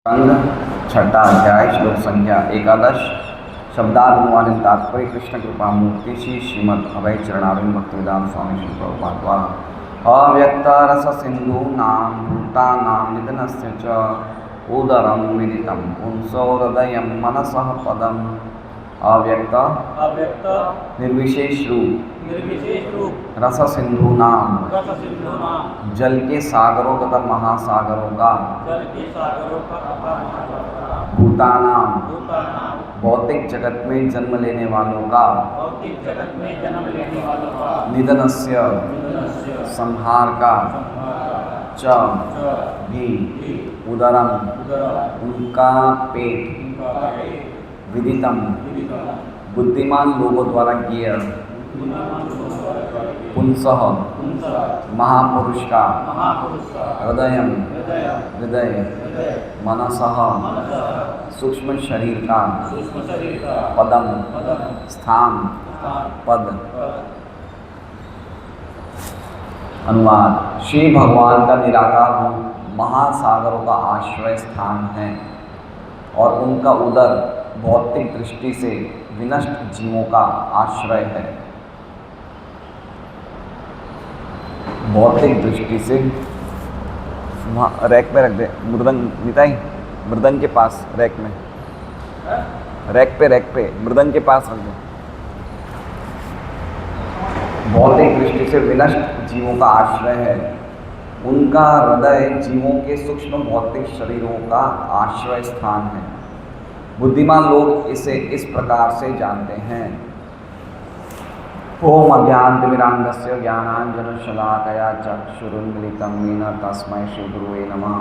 छठा अध्याय श्लोक संख्या 11 शब्दानुवादित तात्पर्य कृष्ण कृपा मूर्ति श्रीमद् अभय चरणारविंद भक्तिवेदांत स्वामी श्री प्रभुपाद द्वारा अव्यक्त रस सिंधु नाम भूतानां निधनस्य च उदरं विदितं पुंसो हृदयं मनसः पदम् अव्यक्त निर्विशेष रूप रस सिंधु नाम जल के सागरों तथा महासागरों का भूतानां भौतिक जगत में जन्म लेने वालों का निधनस्य संहार का च भी उदरम उनका पेट विदितम बुद्धिमान लोगों द्वारा किया पुंसः महापुरुष का हृदय मनसः सूक्ष्म शरीर का पदम स्थान पद। अनुवाद। श्री भगवान का निराकार रूप महासागरों का आश्रय स्थान है और उनका उदर भौतिक दृष्टि से विनष्ट जीवों का आश्रय है। भौतिक दृष्टि से रैक में रख दे मृदंग निताई, मृदंग के पास रैक में, रैक पे मृदंग के पास रख दे। भौतिक दृष्टि से विनष्ट जीवों का आश्रय है। उनका हृदय जीवों के सूक्ष्म भौतिक शरीरों का आश्रय स्थान है। बुद्धिमान लोग इसे इस प्रकार से जानते हैं। ओम अज्ञानतिमिरान्धस्य ज्ञानाञ्जनशलाकया चक्षुरुन्मीलितं येन तस्मै श्रीगुरुवे नमः।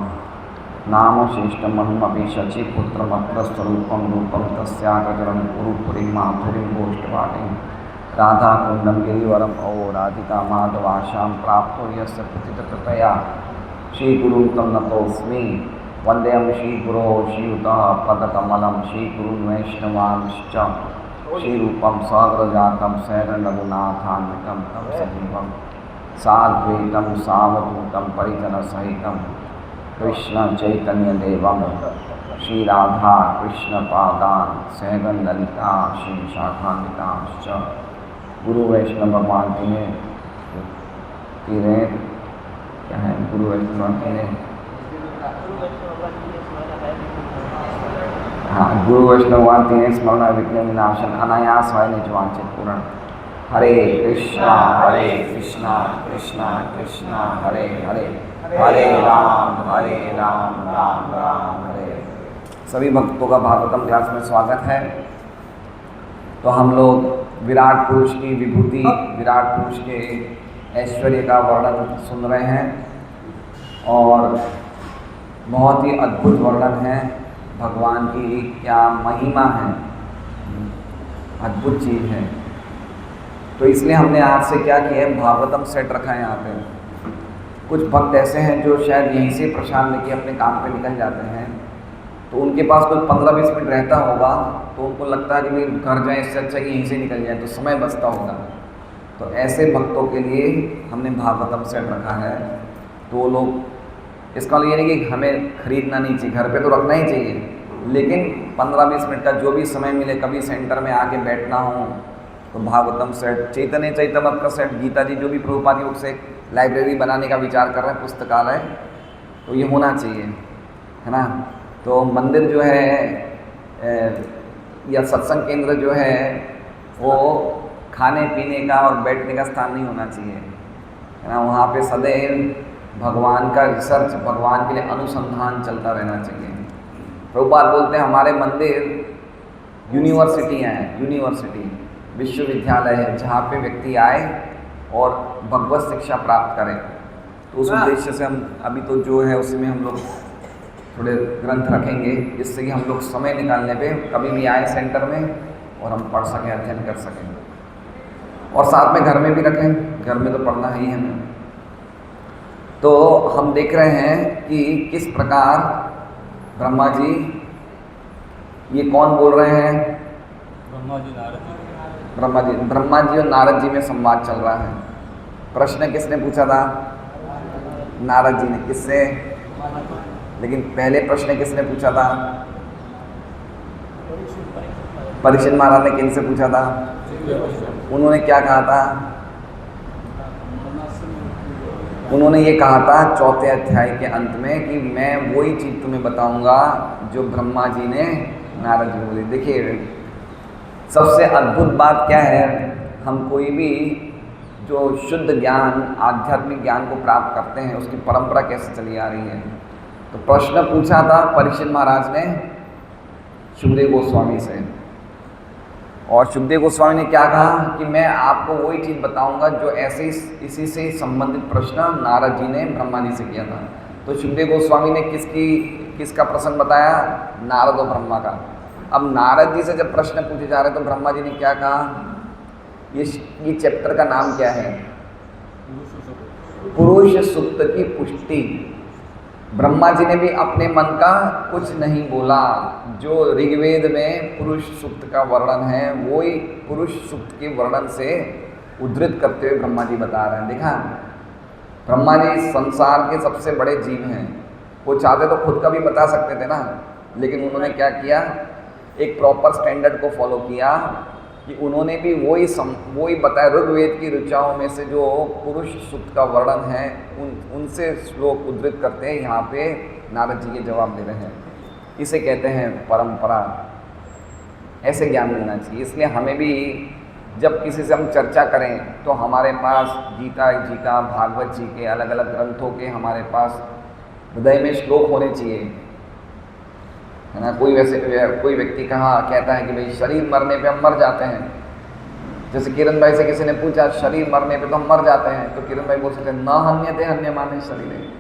नाम श्रेष्ठमहमपि शचीपुत्रमत्र स्वरूपं रूपं तस्याग्रजरं कुरुपुरीं माधुरीं गोष्ठवाटीं राधाकुण्डं गिरिवरम् ओ राधिका माधवाशां प्राप्तो यस्य प्रतिततया श्रीगुरुं तं नतोऽस्मि। वन्देऽहं श्रीगुरो श्रीयुतः पदकमलं श्रीगुरुन् वैष्णवांश्च श्रीरूपं साग्रजातं शरणरघुनाथान्वितं तं सजीवं साद्वैतं सावधूतं परिजनसहितं कृष्णचैतन्यदेवं श्रीराधा कृष्णपादान् सहगणललिता श्रीशाखान्वितांश्च गुरु वैष्णव भगवान तीन क्या है गुरु वैष्णव गुरु वैष्णवान तीन स्मरण विघ्न विनाशन अनायास है निजवांचित पूर्ण। हरे कृष्णा कृष्णा कृष्णा हरे हरे हरे राम राम राम हरे। सभी भक्तों का भागवतम क्लास में स्वागत है। तो हम लोग विराट पुरुष की विभूति, विराट पुरुष के ऐश्वर्य का वर्णन सुन रहे हैं और बहुत ही अद्भुत वर्णन है। भगवान की क्या महिमा है, अद्भुत चीज़ है। तो इसलिए हमने आज से क्या किया है, भागवतम सेट रखा है यहाँ पे। कुछ भक्त ऐसे हैं जो शायद यहीं से प्रसाद लेके अपने काम पे निकल जाते हैं, तो उनके पास कुछ 15-20 मिनट रहता होगा, तो उनको लगता है कि भाई घर जाए, इससे अच्छा कि यहीं से निकल जाए, तो समय बचता होगा। तो ऐसे भक्तों के लिए हमने भागवतम सेट रखा है। तो वो लोग, इसका ये नहीं कि हमें खरीदना नहीं चाहिए, घर पे तो रखना ही चाहिए, लेकिन 15-20 मिनट का जो भी समय मिले, कभी सेंटर में आके बैठना हो तो भागवतम सेट, चैतन्य चैतमत का सेट, गीता जी जो भी प्रभुपाद योग से लाइब्रेरी बनाने का विचार कर रहे हैं, पुस्तकालय, तो ये होना चाहिए, है ना। तो मंदिर जो है या सत्संग केंद्र जो है वो खाने पीने का और बैठने का स्थान नहीं होना चाहिए, है ना। वहाँ पे सदैव भगवान का रिसर्च, भगवान के लिए अनुसंधान चलता रहना चाहिए। प्रभुपाद बोलते हैं हमारे मंदिर यूनिवर्सिटियाँ हैं, यूनिवर्सिटी विश्वविद्यालय है, जहाँ पे व्यक्ति आए और भगवत शिक्षा प्राप्त करें। तो उस उद्देश्य से हम अभी तो जो है उसमें हम लोग थोड़े ग्रंथ रखेंगे, जिससे कि हम लोग समय निकालने पे कभी भी आए सेंटर में और हम पढ़ सकें, अध्ययन कर सकें। और साथ में घर में भी रखें, घर में तो पढ़ना ही है हमें। तो हम देख रहे हैं कि किस प्रकार ब्रह्मा जी, ये कौन बोल रहे हैं? ब्रह्मा जी और नारद जी में संवाद चल रहा है। प्रश्न किसने पूछा था? नारद जी ने। किससे? लेकिन पहले प्रश्न किसने पूछा था? परीक्षित महाराज ने किनसे पूछा था? उन्होंने क्या कहा था? उन्होंने ये कहा था चौथे अध्याय के अंत में कि मैं वही चीज तुम्हें बताऊंगा जो ब्रह्मा जी ने नारद जी को बोली। देखिए सबसे अद्भुत बात क्या है, हम कोई भी जो शुद्ध ज्ञान, आध्यात्मिक ज्ञान को प्राप्त करते हैं उसकी परंपरा कैसे चली आ रही है। तो प्रश्न पूछा था परीक्षित महाराज ने सुखदेव गोस्वामी से, और सुखदेव गोस्वामी ने क्या कहा कि मैं आपको वही चीज़ बताऊंगा जो ऐसे इसी से संबंधित प्रश्न नारद जी ने ब्रह्मा जी से किया था। तो सुखदेव गोस्वामी ने किसका प्रसंग बताया? नारद और ब्रह्मा का। अब नारद जी से जब प्रश्न पूछे जा रहे तो ब्रह्मा जी ने क्या कहा? ये चैप्टर का नाम क्या है? पुरुष सुक्त की पुष्टि। ब्रह्मा जी ने भी अपने मन का कुछ नहीं बोला। जो ऋग्वेद में पुरुष सूक्त का वर्णन है वही पुरुष सूक्त के वर्णन से उद्धृत करते हुए ब्रह्मा जी बता रहे हैं। देखा, ब्रह्मा जी संसार के सबसे बड़े जीव हैं। वो चाहते तो खुद का भी बता सकते थे ना, लेकिन उन्होंने क्या किया, एक प्रॉपर स्टैंडर्ड को फॉलो किया कि उन्होंने भी वही बताया। ऋग्वेद की ऋचाओं में से जो पुरुष सूक्त का वर्णन है उनसे श्लोक उद्धृत करते हैं यहाँ पे नारद जी के जवाब दे रहे हैं। इसे कहते हैं परंपरा। ऐसे ज्ञान मिलना चाहिए। इसलिए हमें भी जब किसी से हम चर्चा करें तो हमारे पास गीता जी का, भागवत जी के, अलग अलग ग्रंथों के हमारे पास हृदय में श्लोक होने चाहिए, है ना। कोई व्यक्ति कहता है कि भाई शरीर मरने पे हम मर जाते हैं। जैसे किरण भाई से किसी ने पूछा शरीर मरने पे तो हम मर जाते हैं, तो किरण भाई बोल सकते हैं न हन्यते हन्य माने शरीर,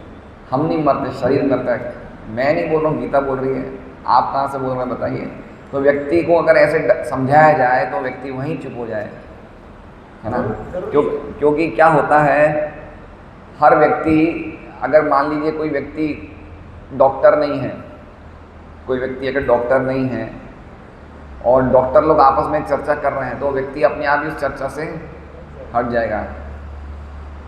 हम नहीं मरते, शरीर मरता है। मैं नहीं बोल रहा हूँ, गीता बोल रही है, आप कहाँ से बोल रहे हैं बताइए। तो व्यक्ति को अगर ऐसे समझाया जाए तो व्यक्ति वहीं चुप हो जाए, है ना। क्योंकि क्या होता है, हर व्यक्ति, अगर मान लीजिए कोई व्यक्ति डॉक्टर नहीं है, कोई व्यक्ति अगर डॉक्टर नहीं है और डॉक्टर लोग आपस में चर्चा कर रहे हैं तो व्यक्ति अपने आप ही उस चर्चा से हट जाएगा।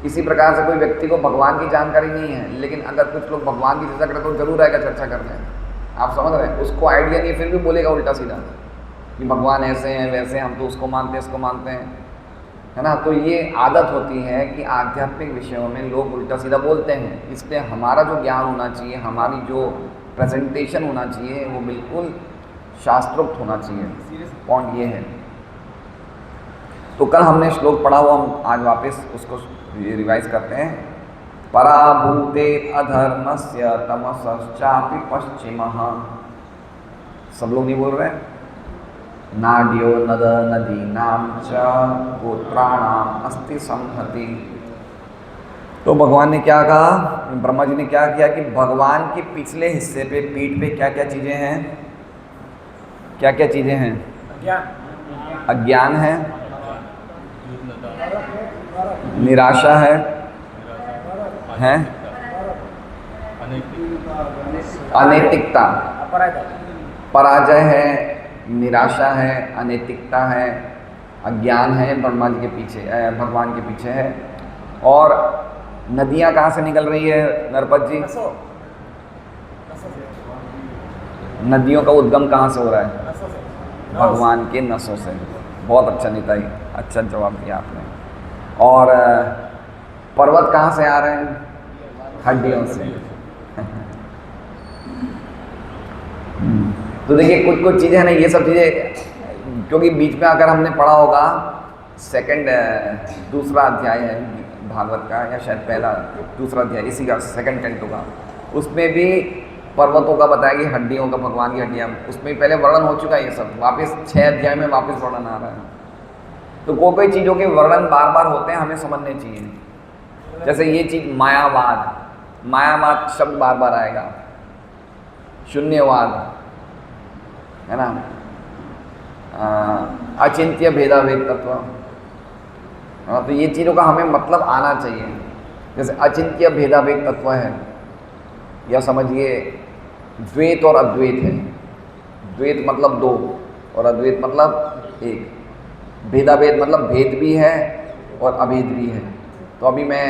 इसी प्रकार से कोई व्यक्ति को भगवान की जानकारी नहीं है, लेकिन अगर कुछ लोग भगवान की चर्चा करें तो जरूर आएगा चर्चा करने। आप समझ रहे हैं, उसको आइडिया नहीं, फिर भी बोलेगा उल्टा सीधा कि भगवान ऐसे हैं वैसे, हम तो उसको मानते हैं इसको मानते हैं, है ना। तो ये आदत होती है कि आध्यात्मिक विषयों में लोग उल्टा सीधा बोलते हैं। इसलिए हमारा जो ज्ञान होना चाहिए, हमारी जो प्रेजेंटेशन होना चाहिए वो बिल्कुल शास्त्रोक्त होना चाहिए। पॉइंट ये है। तो कल हमने श्लोक पढ़ा हुआ, हम आज वापस उसको रिवाइज करते हैं। पराभूते अधर्मस्य तमसश्चापि पश्चिमः। सब लोग नहीं बोल रहे? नाड्यो नद नदीनां च गोत्राणाम अस्ति संहति। तो भगवान ने क्या कहा, ब्रह्मा जी ने क्या किया कि भगवान के पिछले हिस्से पे, पीठ पे क्या क्या चीज़ें हैं, क्या क्या चीज़ें हैं? अज्ञान है, निराशा है, अनैतिकता, पराजय है, निराशा है, अनैतिकता है, अज्ञान है, ब्रह्मा जी के पीछे, भगवान के पीछे है। और नदियाँ कहाँ से निकल रही है नरपत जी? नदियों का उद्गम कहाँ से हो रहा है? भगवान के नसों से। बहुत अच्छा निताई, अच्छा जवाब दिया आपने। और पर्वत कहाँ से आ रहे हैं? हड्डियों से। तो देखिए कुछ चीज़ें हैं ना, ये सब चीज़ें, क्योंकि बीच में अगर हमने पढ़ा होगा दूसरा अध्याय है भागवत का, या शायद दूसरा अध्याय इसी का, सेकंड कैंटो का, उसमें भी पर्वतों का बताया कि हड्डियों का, भगवान की हड्डियाँ, उसमें पहले वर्णन हो चुका है। ये सब वापस 6 अध्याय में वापस वर्णन आ रहा है। तो कोई चीज़ों के वर्णन बार बार होते हैं, हमें समझने चाहिए। जैसे ये चीज़ मायावाद, मायावाद शब्द बार बार आएगा, शून्यवाद, है ना, अचिंत्य भेदाभेद तत्व। तो ये चीज़ों का हमें मतलब आना चाहिए। जैसे अचिंत्य भेदाभेद तत्व है, या समझिए द्वैत और अद्वैत है। द्वैत मतलब दो और अद्वैत मतलब एक। भेदाभेद मतलब भेद भी है और अभेद भी है। तो अभी मैं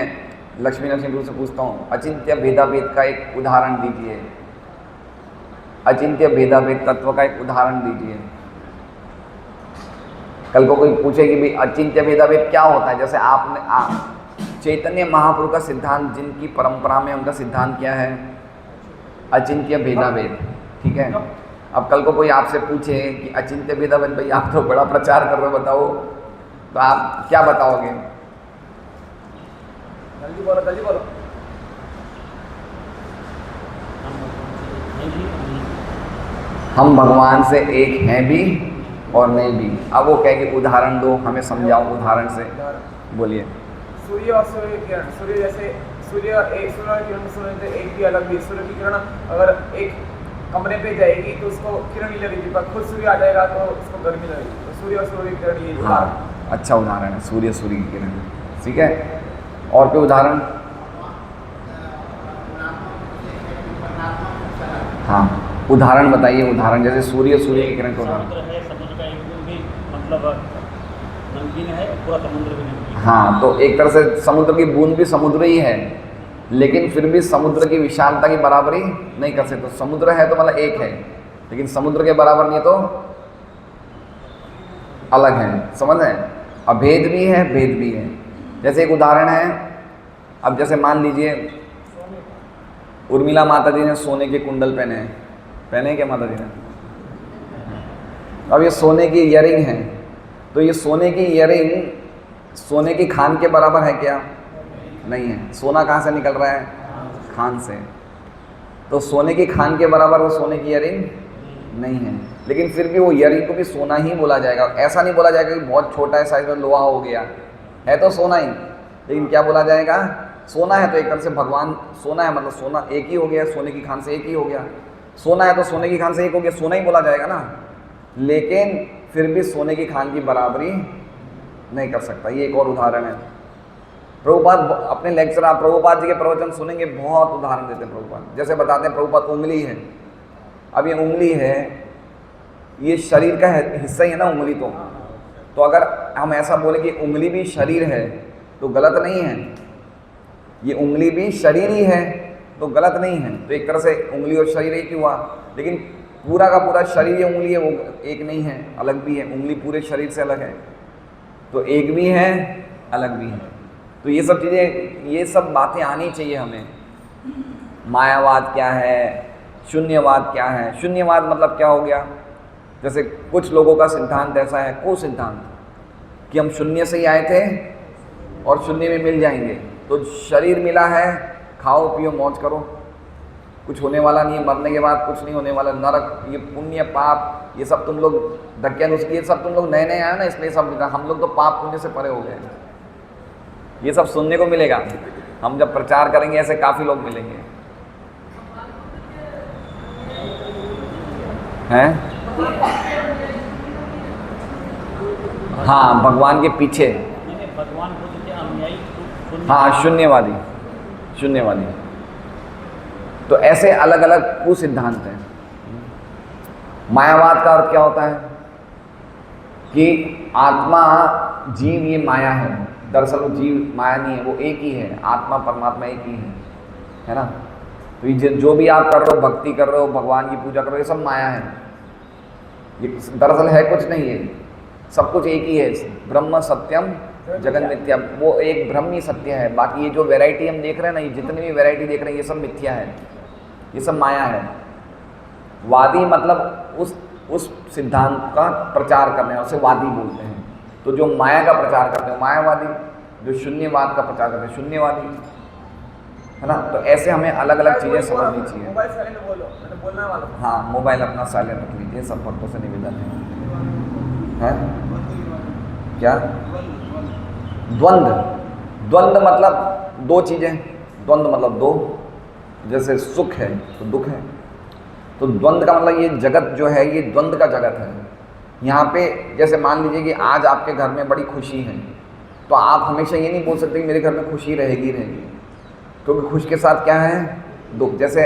लक्ष्मी नरसिंहपुर से पूछता हूँ, अचिंत्य भेदाभेद का एक उदाहरण दीजिए। अचिंत्य भेदाभेद तत्व का एक उदाहरण दीजिए। कल को कोई पूछे कि भाई अचिंत्य भेदाभेद क्या होता है, जैसे आपने चैतन्य महाप्रभु का सिद्धांत, जिनकी परंपरा में उनका सिद्धांत क्या है, अचिंत्य भेदाभेद, ठीक है। अब कल को कोई आपसे पूछे कि अचिंत्य भेदाभेद, भाई आप तो बड़ा प्रचार कर रहे हो, बताओ, तो आप क्या बताओगे? जल्दी बोलो, जल्दी बोलो। हम भगवान से एक हैं भी और नहीं भी। अब वो कहे कि उदाहरण दो, हमें समझाओ उदाहरण से, बोलिए। सूर्य और सूर्य की किरण, सूर्य जैसे सूर्य एक सूर्य की किरण, सूर्य से एक भी अलग भी। सूर्य की किरण अगर एक कमरे पे जाएगी तो उसको किरण नहीं लगेगी, पर खुद सूर्य आ जाएगा तो उसको गर्मी लगेगी। तो सूर्य और सूर्य की किरण ये हाँ, अच्छा उदाहरण है, सूर्य सूर्य की किरण, ठीक है। और कोई उदाहरण? हाँ, उदाहरण बताइए, उदाहरण जैसे सूर्य सूर्य की किरण का उदाहरण। समुद्र है, समुद्र का एक बूंद भी मतलब नमकीन है, पूरा समुद्र भी नमकीन। हाँ, तो एक तरह से समुद्र की बूंद भी समुद्र ही है, लेकिन फिर भी समुद्र की विशालता की बराबरी नहीं कर सकते। तो समुद्र है तो मतलब एक है, लेकिन समुद्र के बराबर नहीं तो अलग है, समझ रहे हैं? अभेद भी है, भेद भी है। जैसे एक उदाहरण है, अब जैसे मान लीजिए उर्मिला माता जी ने सोने के कुंडल पहने हैं, पहने क्या माता जी ने? अब ये सोने की इयरिंग है, तो ये सोने की इयरिंग सोने की खान के बराबर है क्या? नहीं है। सोना कहाँ से निकल रहा है? खान से। तो सोने की खान के बराबर वो सोने की इयरिंग नहीं है, लेकिन फिर भी वो इयरिंग को भी सोना ही बोला जाएगा। ऐसा नहीं बोला जाएगा कि बहुत छोटा है साइज में लोहा हो गया, है तो सोना ही, लेकिन क्या बोला जाएगा? सोना है। तो एक तरह से भगवान सोना है, मतलब सोना एक ही हो गया, सोने की खान से एक ही हो गया। सोना है तो सोने की खान से एक हो गया, सोना ही बोला जाएगा ना, लेकिन फिर भी सोने की खान की बराबरी नहीं कर सकता। ये एक और उदाहरण है। प्रभुपाद अपने लेक्चर, आप प्रभुपाद जी के प्रवचन सुनेंगे, बहुत उदाहरण देते हैं प्रभुपाद। जैसे बताते हैं प्रभुपाद, उंगली है, अब ये उंगली है, ये शरीर का हिस्सा ही है ना उंगली। तो अगर हम ऐसा बोले कि उंगली भी शरीर है तो गलत नहीं है, ये उंगली भी शरीर ही है तो गलत नहीं है। तो एक तरह से उंगली और शरीर एक ही हुआ, लेकिन पूरा का पूरा शरीर ये उंगली है, वो एक नहीं है, अलग भी है। उंगली पूरे शरीर से अलग है, तो एक भी है, अलग भी है। तो ये सब चीज़ें, ये सब बातें आनी चाहिए हमें। मायावाद क्या है, शून्यवाद क्या है? शून्यवाद मतलब क्या हो गया? जैसे कुछ लोगों का सिद्धांत ऐसा है, को सिद्धांत, कि हम शून्य से ही आए थे और शून्य में मिल जाएंगे। तो शरीर मिला है, खाओ पियो मौज करो, कुछ होने वाला नहीं है, मरने के बाद कुछ नहीं होने वाला। नरक, ये पुण्य पाप, ये सब तुम लोग धक्यानुस्की, ये सब तुम लोग नए नए आए ना, इसलिए सब हम लोग तो पाप पुण्य से परे हो गए। ये सब सुनने को मिलेगा, हम जब प्रचार करेंगे ऐसे काफ़ी लोग मिलेंगे, हैं? हाँ, भगवान के पीछे, भगवान खुद के अनुयायी, हाँ, शून्यवादी, शून्यवादी। तो ऐसे अलग अलग कुसिद्धांत हैं। मायावाद का अर्थ क्या होता है? कि आत्मा, जीव ये माया है। दरअसल वो जीव माया नहीं है, वो एक ही है, आत्मा परमात्मा एक ही है ना? तो ये जो भी आप कर रहे हो, भक्ति कर रहे हो, भगवान की पूजा कर रहे हो, ये सब माया है। ये दरअसल है कुछ नहीं है, सब कुछ एक ही है। ब्रह्म सत्यम जगन मिथ्या, वो एक ब्रह्म ही सत्य है। बाकी ये जो वैरायटी हम देख रहे हैं ना, ये जितनी भी वैरायटी देख रहे हैं, ये सब मिथ्या है, ये सब माया है। वादी मतलब उस सिद्धांत का प्रचार करने, उसे वादी बोलते हैं। तो जो माया का प्रचार करते हैं मायावादी, जो शून्यवाद का प्रचार करते हैं शून्यवादी, है ना? तो ऐसे हमें अलग अलग चीज़ें समझनी चाहिए। मोबाइल साइलेंट बोलो, मैंने बोलने वाला था। हाँ, मोबाइल अपना साइलेंट रख लीजिए, सब भक्तों से निवेदन है। क्या? द्वंद्व, द्वंद्व मतलब दो चीज़ें, द्वंद्व मतलब दो। जैसे सुख है तो दुख है, तो द्वंद्व का मतलब ये जगत जो है, ये द्वंद्व का जगत है। यहाँ पे जैसे मान लीजिए कि आज आपके घर में बड़ी खुशी है, तो आप हमेशा ये नहीं बोल सकते कि मेरे घर में खुशी रहेगी, क्योंकि खुश के साथ क्या है? दुख। जैसे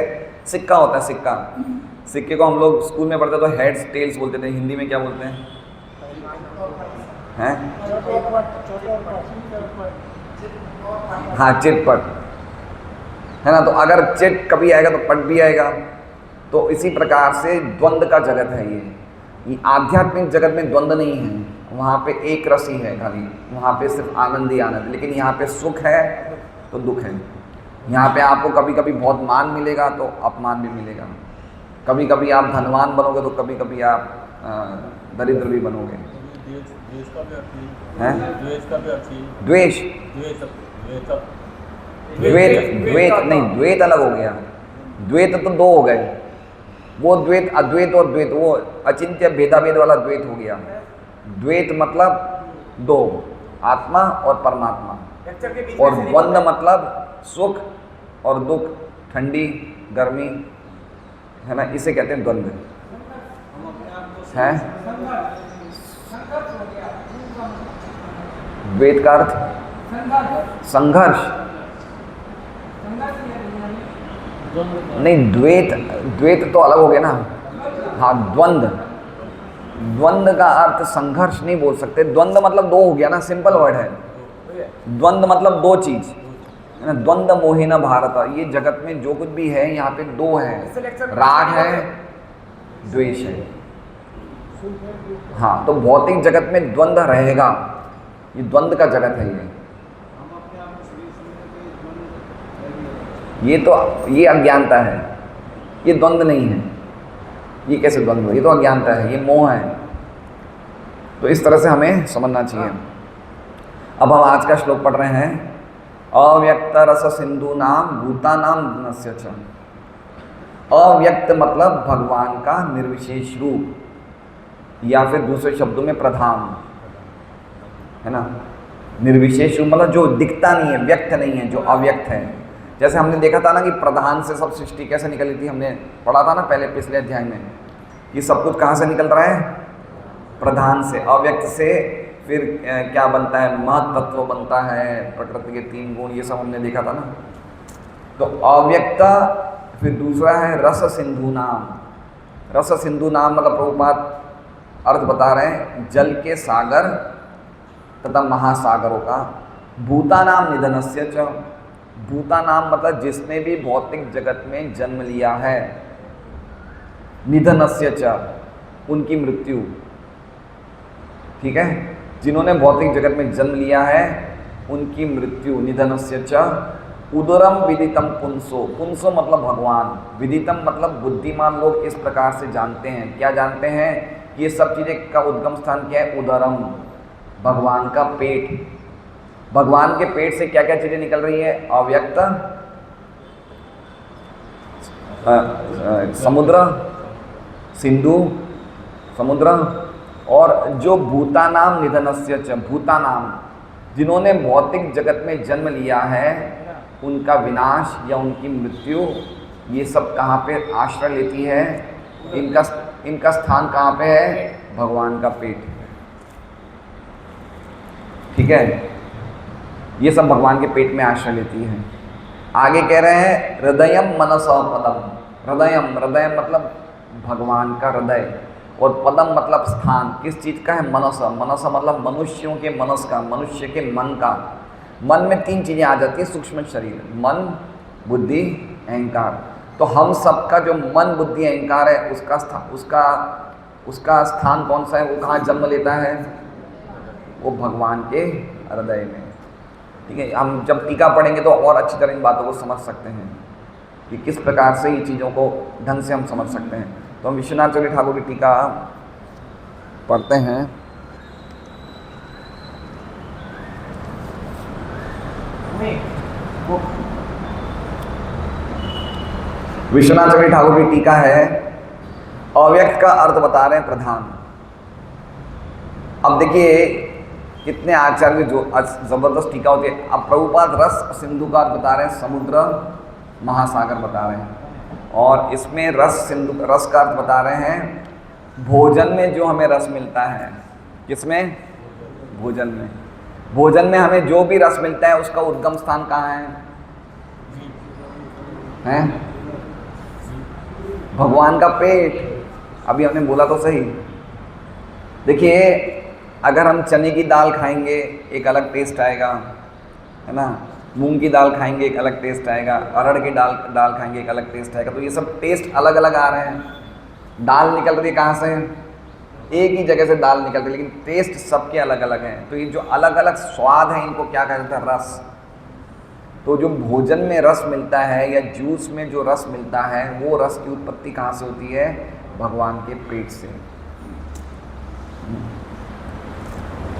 सिक्का होता है, सिक्के को हम लोग स्कूल में पढ़ते तो हेड्स टेल्स बोलते थे, हिंदी में क्या बोलते हैं? हाँ, चिट पट, है ना? तो अगर चिट कभी आएगा तो पट भी आएगा। तो तो इसी प्रकार से द्वंद्व का जगत है ये आध्यात्मिक जगत में द्वंद्व नहीं है, वहाँ पे एक रस ही है खाली, वहाँ पे सिर्फ आनंद ही आनंद। लेकिन यहाँ पे सुख है तो दुख है, यहाँ पे आपको कभी कभी बहुत मान मिलेगा तो अपमान भी मिलेगा, कभी कभी आप धनवान बनोगे तो कभी कभी आप दरिद्र भी बनोगे। द्वेष का भी अर्थ हैं? द्वेष का भी अर्थ द्वेष द्वैत नहीं, द्वैत अलग हो गया। द्वैत तो दो हो गए, वो द्वैत अद्वैत और द्वैत, वो अचिंत्य भेदाभेद वाला द्वैत हो गया। द्वैत मतलब दो, आत्मा और परमात्मा, और द्वंद्व मतलब सुख और दुख, ठंडी गर्मी, है ना, इसे कहते हैं द्वंद्व है। द्वैत का अर्थ संघर्ष नहीं, द्वैत तो अलग हो गया ना। हाँ, द्वंद्व का अर्थ संघर्ष नहीं बोल सकते, द्वंद्व मतलब दो हो गया ना, सिंपल वर्ड है। द्वंद्व मतलब दो चीज है ना, द्वंद्व मोहिना भारत, ये जगत में जो कुछ भी है यहाँ पे दो है, राग है द्वेष है। हाँ, तो भौतिक जगत में द्वंद्व रहेगा, ये द्वंद्व का जगत है ये अज्ञानता है, ये द्वंद्व नहीं है। ये कैसे द्वंद्व? ये तो अज्ञानता है, ये मोह है। तो इस तरह से हमें समझना चाहिए। अब हम आज का श्लोक पढ़ रहे हैं, अव्यक्त रस सिंधु नाम भूता नाम नस्य च। अव्यक्त मतलब भगवान का निर्विशेष रूप, या फिर दूसरे शब्दों में प्रधान, है ना। निर्विशेष रूप मतलब जो दिखता नहीं है, व्यक्त नहीं है, जो अव्यक्त है। जैसे हमने देखा था ना कि प्रधान से सब सृष्टि कैसे निकली थी, हमने पढ़ा था ना पहले पिछले अध्याय में, कि सब कुछ कहाँ से निकल रहा है? प्रधान से। अव्यक्त से फिर क्या बनता है? महत तत्व बनता है, प्रकृति के 3 गुण, ये सब हमने देखा था ना। तो अव्यक्ता, फिर दूसरा है रस सिंधु नाम। रस सिंधु नाम मतलब प्रभुपाद अर्थ बता रहे हैं, जल के सागर तथा महासागरों का। भूता नाम निधनस्य च। भूता नाम मतलब जिसने भी भौतिक जगत में जन्म लिया है, निधनस्य च, उनकी मृत्यु। ठीक है, जिन्होंने भौतिक जगत में जन्म लिया है उनकी मृत्यु। निधनस्य च उदरम विदितम पुंसो। पुंसो मतलब भगवान, विदितम मतलब बुद्धिमान लोग इस प्रकार से जानते हैं। क्या जानते हैं? ये सब चीज़ें का उद्गम स्थान क्या है? उदरम, भगवान का पेट। भगवान के पेट से क्या क्या चीज़ें निकल रही है? अव्यक्त, समुद्र, सिंधु समुद्र, और जो भूतानाम निधनस्य च, भूतानाम जिन्होंने भौतिक जगत में जन्म लिया है उनका विनाश या उनकी मृत्यु। ये सब कहाँ पे आश्रय लेती है? इनका स्थान कहाँ पे है? भगवान का पेट। ठीक है, ये सब भगवान के पेट में आश्रय लेती है। आगे कह रहे हैं हृदयम मनसा पदम। हृदय मतलब भगवान का हृदय, और पदम मतलब स्थान। किस चीज़ का है? मनसा। मनसा मतलब मनुष्यों के मनस का, मनुष्य के मन का। मन में 3 चीज़ें आ जाती है सूक्ष्म शरीर, मन, बुद्धि, अहंकार। तो हम सबका जो मन, बुद्धि, अहंकार है उसका स्थान कौन सा है? वो कहाँ जन्म लेता है? वो भगवान के हृदय में। ठीक है, हम जब टीका पढ़ेंगे तो और अच्छी तरह इन बातों को समझ सकते हैं कि किस प्रकार से ये चीज़ों को ढंग से हम समझ सकते हैं। तो हम विश्वनाथ चौधरी ठाकुर की टीका पढ़ते हैं। विश्वनाथ चौधरी ठाकुर की टीका है, अव्यक्त का अर्थ बता रहे हैं प्रधान। अब देखिए कितने आचार्य जो जबरदस्त टीका होती है। अब प्रभुपाद रस सिंधु का अर्थ बता रहे हैं, समुद्र महासागर बता रहे हैं, और इसमें रस का अर्थ बता रहे हैं भोजन में जो हमें रस मिलता है। किसमें? भोजन में। भोजन में हमें जो भी रस मिलता है उसका उद्गम स्थान कहाँ है? हैं? भगवान का पेट। अभी हमने बोला तो सही। देखिए, अगर हम चने की दाल खाएंगे एक अलग टेस्ट आएगा, है ना। मूंग की दाल खाएंगे एक अलग टेस्ट आएगा, अरहर की दाल खाएंगे एक अलग टेस्ट आएगा। तो ये सब टेस्ट अलग अलग आ रहे हैं। दाल निकल रही है कहाँ से? एक ही जगह से दाल निकल रही है, लेकिन टेस्ट सबके अलग अलग हैं। तो ये जो अलग अलग स्वाद हैं, इनको क्या कहते हैं? रस। तो जो भोजन में रस मिलता है या जूस में जो रस मिलता है, वो रस की उत्पत्ति कहाँ से होती है? भगवान के पेट से।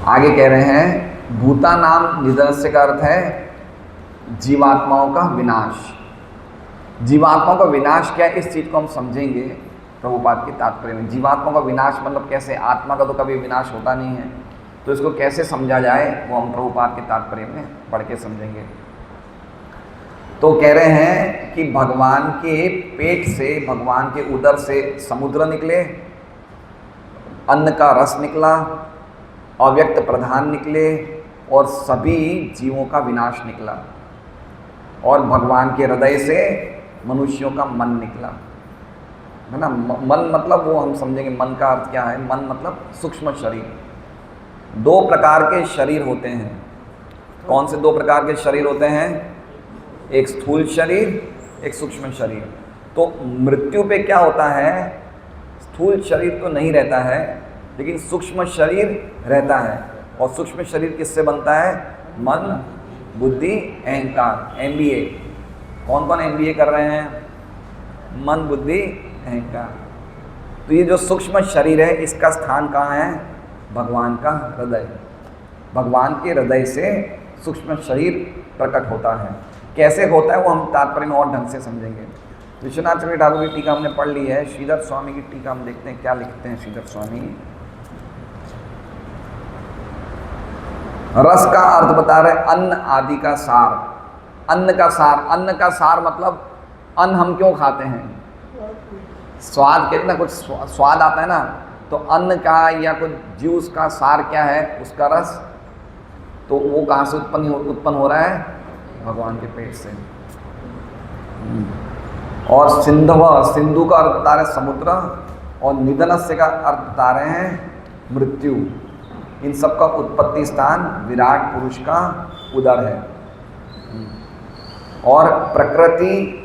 आगे कह रहे हैं भूतानाम निधनस्य का अर्थ है जीवात्माओं का विनाश। जीवात्माओं का विनाश क्या है, इस चीज को हम समझेंगे प्रभुपाद के तात्पर्य में। जीवात्माओं का विनाश मतलब कैसे? आत्मा का तो कभी विनाश होता नहीं है, तो इसको कैसे समझा जाए वो हम प्रभुपाद के तात्पर्य में पढ़ के समझेंगे। तो कह रहे हैं कि भगवान के पेट से, भगवान के उदर से समुद्र निकले, अन्न का रस निकला, अव्यक्त प्रधान निकले और सभी जीवों का विनाश निकला। और भगवान के हृदय से मनुष्यों का मन निकला, है ना। मन मतलब वो हम समझेंगे, मन का अर्थ क्या है? मन मतलब सूक्ष्म शरीर। दो प्रकार के शरीर होते हैं। कौन से दो प्रकार के शरीर होते हैं? एक स्थूल शरीर, एक सूक्ष्म शरीर। तो मृत्यु पे क्या होता है? स्थूल शरीर तो नहीं रहता है, लेकिन सूक्ष्म शरीर रहता है। और सूक्ष्म शरीर किससे बनता है? मन, बुद्धि, अहंकार, MBA। कौन कौन MBA कर रहे हैं? मन, बुद्धि, अहंकार। तो ये जो सूक्ष्म शरीर है, इसका स्थान कहाँ है? भगवान का हृदय। भगवान के हृदय से सूक्ष्म शरीर प्रकट होता है। कैसे होता है वो हम तात्पर्य में और ढंग से समझेंगे। विश्वनाथ चक्रवर्ती ठाकुर की टीका हमने पढ़ ली है। श्रीधर स्वामी की टीका हम देखते हैं क्या लिखते हैं श्रीधर स्वामी। रस का अर्थ बता रहे अन्न आदि का सार। अन्न का सार, अन्न का सार मतलब अन्न हम क्यों खाते हैं? स्वाद के ना, कुछ स्वाद आता है ना। तो अन्न का या कुछ जूस का सार क्या है? उसका रस। तो वो कहाँ से उत्पन्न हो रहा है? भगवान के पेट से। और सिंधव, सिंधु का अर्थ बता रहे समुद्र, और निधनस्य का अर्थ बता रहे हैं मृत्यु। इन सब का उत्पत्ति स्थान विराट पुरुष का उदर है। और प्रकृति,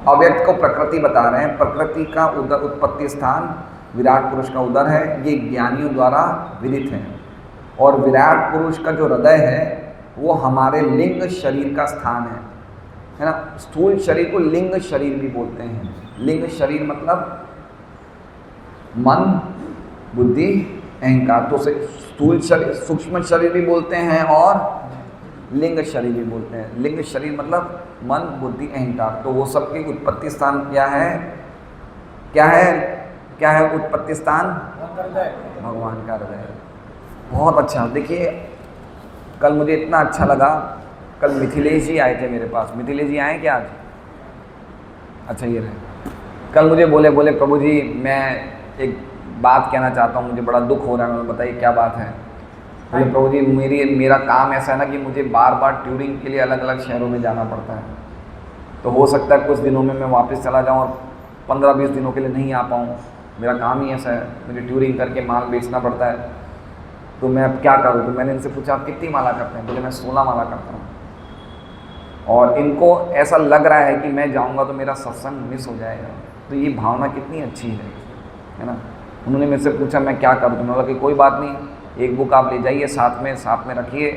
अव्यक्त को प्रकृति बता रहे हैं। प्रकृति का उदर, उत्पत्ति स्थान विराट पुरुष का उदर है। ये ज्ञानियों द्वारा विदित है। और विराट पुरुष का जो हृदय है वो हमारे लिंग शरीर का स्थान है ना। स्थूल शरीर को लिंग शरीर भी बोलते हैं। लिंग शरीर मतलब मन, बुद्धि, अहंकार। तो स्थूल शरीर, सूक्ष्म शरीर भी बोलते हैं और लिंग शरीर भी बोलते हैं। लिंग शरीर मतलब मन, बुद्धि, अहंकार। तो वो सबकी उत्पत्ति स्थान क्या है? क्या है? क्या है उत्पत्ति स्थान? भगवान का हृदय। बहुत अच्छा। देखिए कल मुझे इतना अच्छा लगा, कल मिथिलेश जी आए थे मेरे पास। मिथिलेश जी आए क्या आज? अच्छा ये रहे। कल मुझे बोले प्रभु जी मैं एक बात कहना चाहता हूँ, मुझे बड़ा दुख हो रहा है। मैंने बताइए क्या बात है? बोले प्रभु जी मेरा काम ऐसा है ना कि मुझे बार बार ट्यूरिंग के लिए अलग अलग शहरों में जाना पड़ता है। तो हो सकता है कुछ दिनों में मैं वापस चला जाऊँ और 15-20 दिनों के लिए नहीं आ पाऊँ। मेरा काम ही ऐसा है, मुझे ट्यूरिंग करके माल बेचना पड़ता है। तो मैं अब क्या करूँ? तो मैंने इनसे पूछा आप कितनी माला करते हैं? बोले मैं 16 माला करता हूँ। और इनको ऐसा लग रहा है कि मैं जाऊँगा तो मेरा सत्संग मिस हो जाएगा। तो ये भावना कितनी अच्छी है ना। उन्होंने मेरे से पूछा मैं क्या करूँ? तो मैंने बोला कि कोई बात नहीं, एक बुक आप ले जाइए, साथ में रखिए,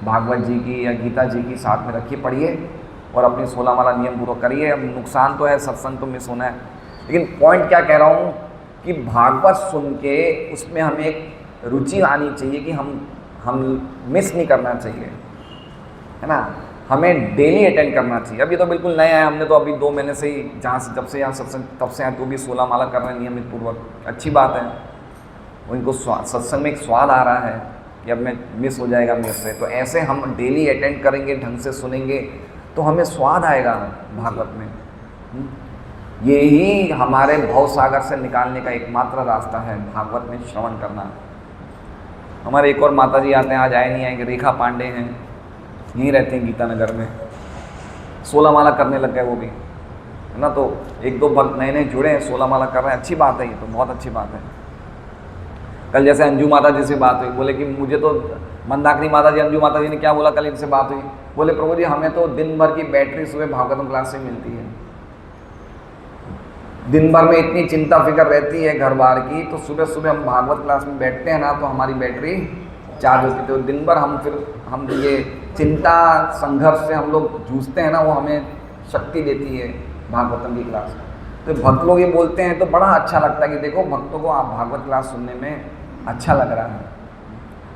भागवत जी की या गीता जी की साथ में रखिए, पढ़िए और अपनी 16 माला नियम पूरा करिए। अब नुकसान तो है, सत्संग तो मिस होना है, लेकिन पॉइंट क्या कह रहा हूँ कि भागवत सुन के उसमें हमें एक रुचि आनी चाहिए कि हम मिस नहीं करना चाहिए, है ना। हमें डेली अटेंड करना चाहिए। अभी तो बिल्कुल नए आए, हमने तो अभी 2 महीने से ही जब से यहाँ सत्संग तब से आए तो भी 16 माला कर रहे हैं नियमित पूर्वक। अच्छी बात है। उनको सत्संग में एक स्वाद आ रहा है कि अब मैं मिस हो जाएगा मेरे से। तो ऐसे हम डेली अटेंड करेंगे, ढंग से सुनेंगे तो हमें स्वाद आएगा भागवत में। यही हमारे भव सागर से निकालने का एकमात्र रास्ता है, भागवत में श्रवण करना। हमारे एक और माता जी आते हैं, आज आए नहीं आएंगे, रेखा पांडे हैं, यहीं रहते हैं गीता नगर में। 16 माला करने लग गए वो भी, है ना। तो 1-2 भक्त नए जुड़े हैं, 16 माला कर रहे हैं। अच्छी बात है, ये तो बहुत अच्छी बात है। कल जैसे अंजू माता जी से बात हुई, बोले कि मुझे तो मंदाकिनी माता जी, अंजू माता जी ने क्या बोला, कल इनसे बात हुई, बोले प्रभु जी हमें तो दिन भर की बैटरी सुबह भागवतम क्लास से मिलती है, दिन भर में इतनी चिंता फिक्र रहती है घर बार की, तो सुबह सुबह हम भागवत क्लास में बैठते हैं ना तो हमारी बैटरी चार्ज होती है। तो दिन भर हम ये चिंता संघर्ष से हम लोग जूझते हैं ना, वो हमें शक्ति देती है भागवतम की क्लास। तो भक्त लोग ये बोलते हैं तो बड़ा अच्छा लगता है कि देखो भक्तों को आप भागवत क्लास सुनने में अच्छा लग रहा है।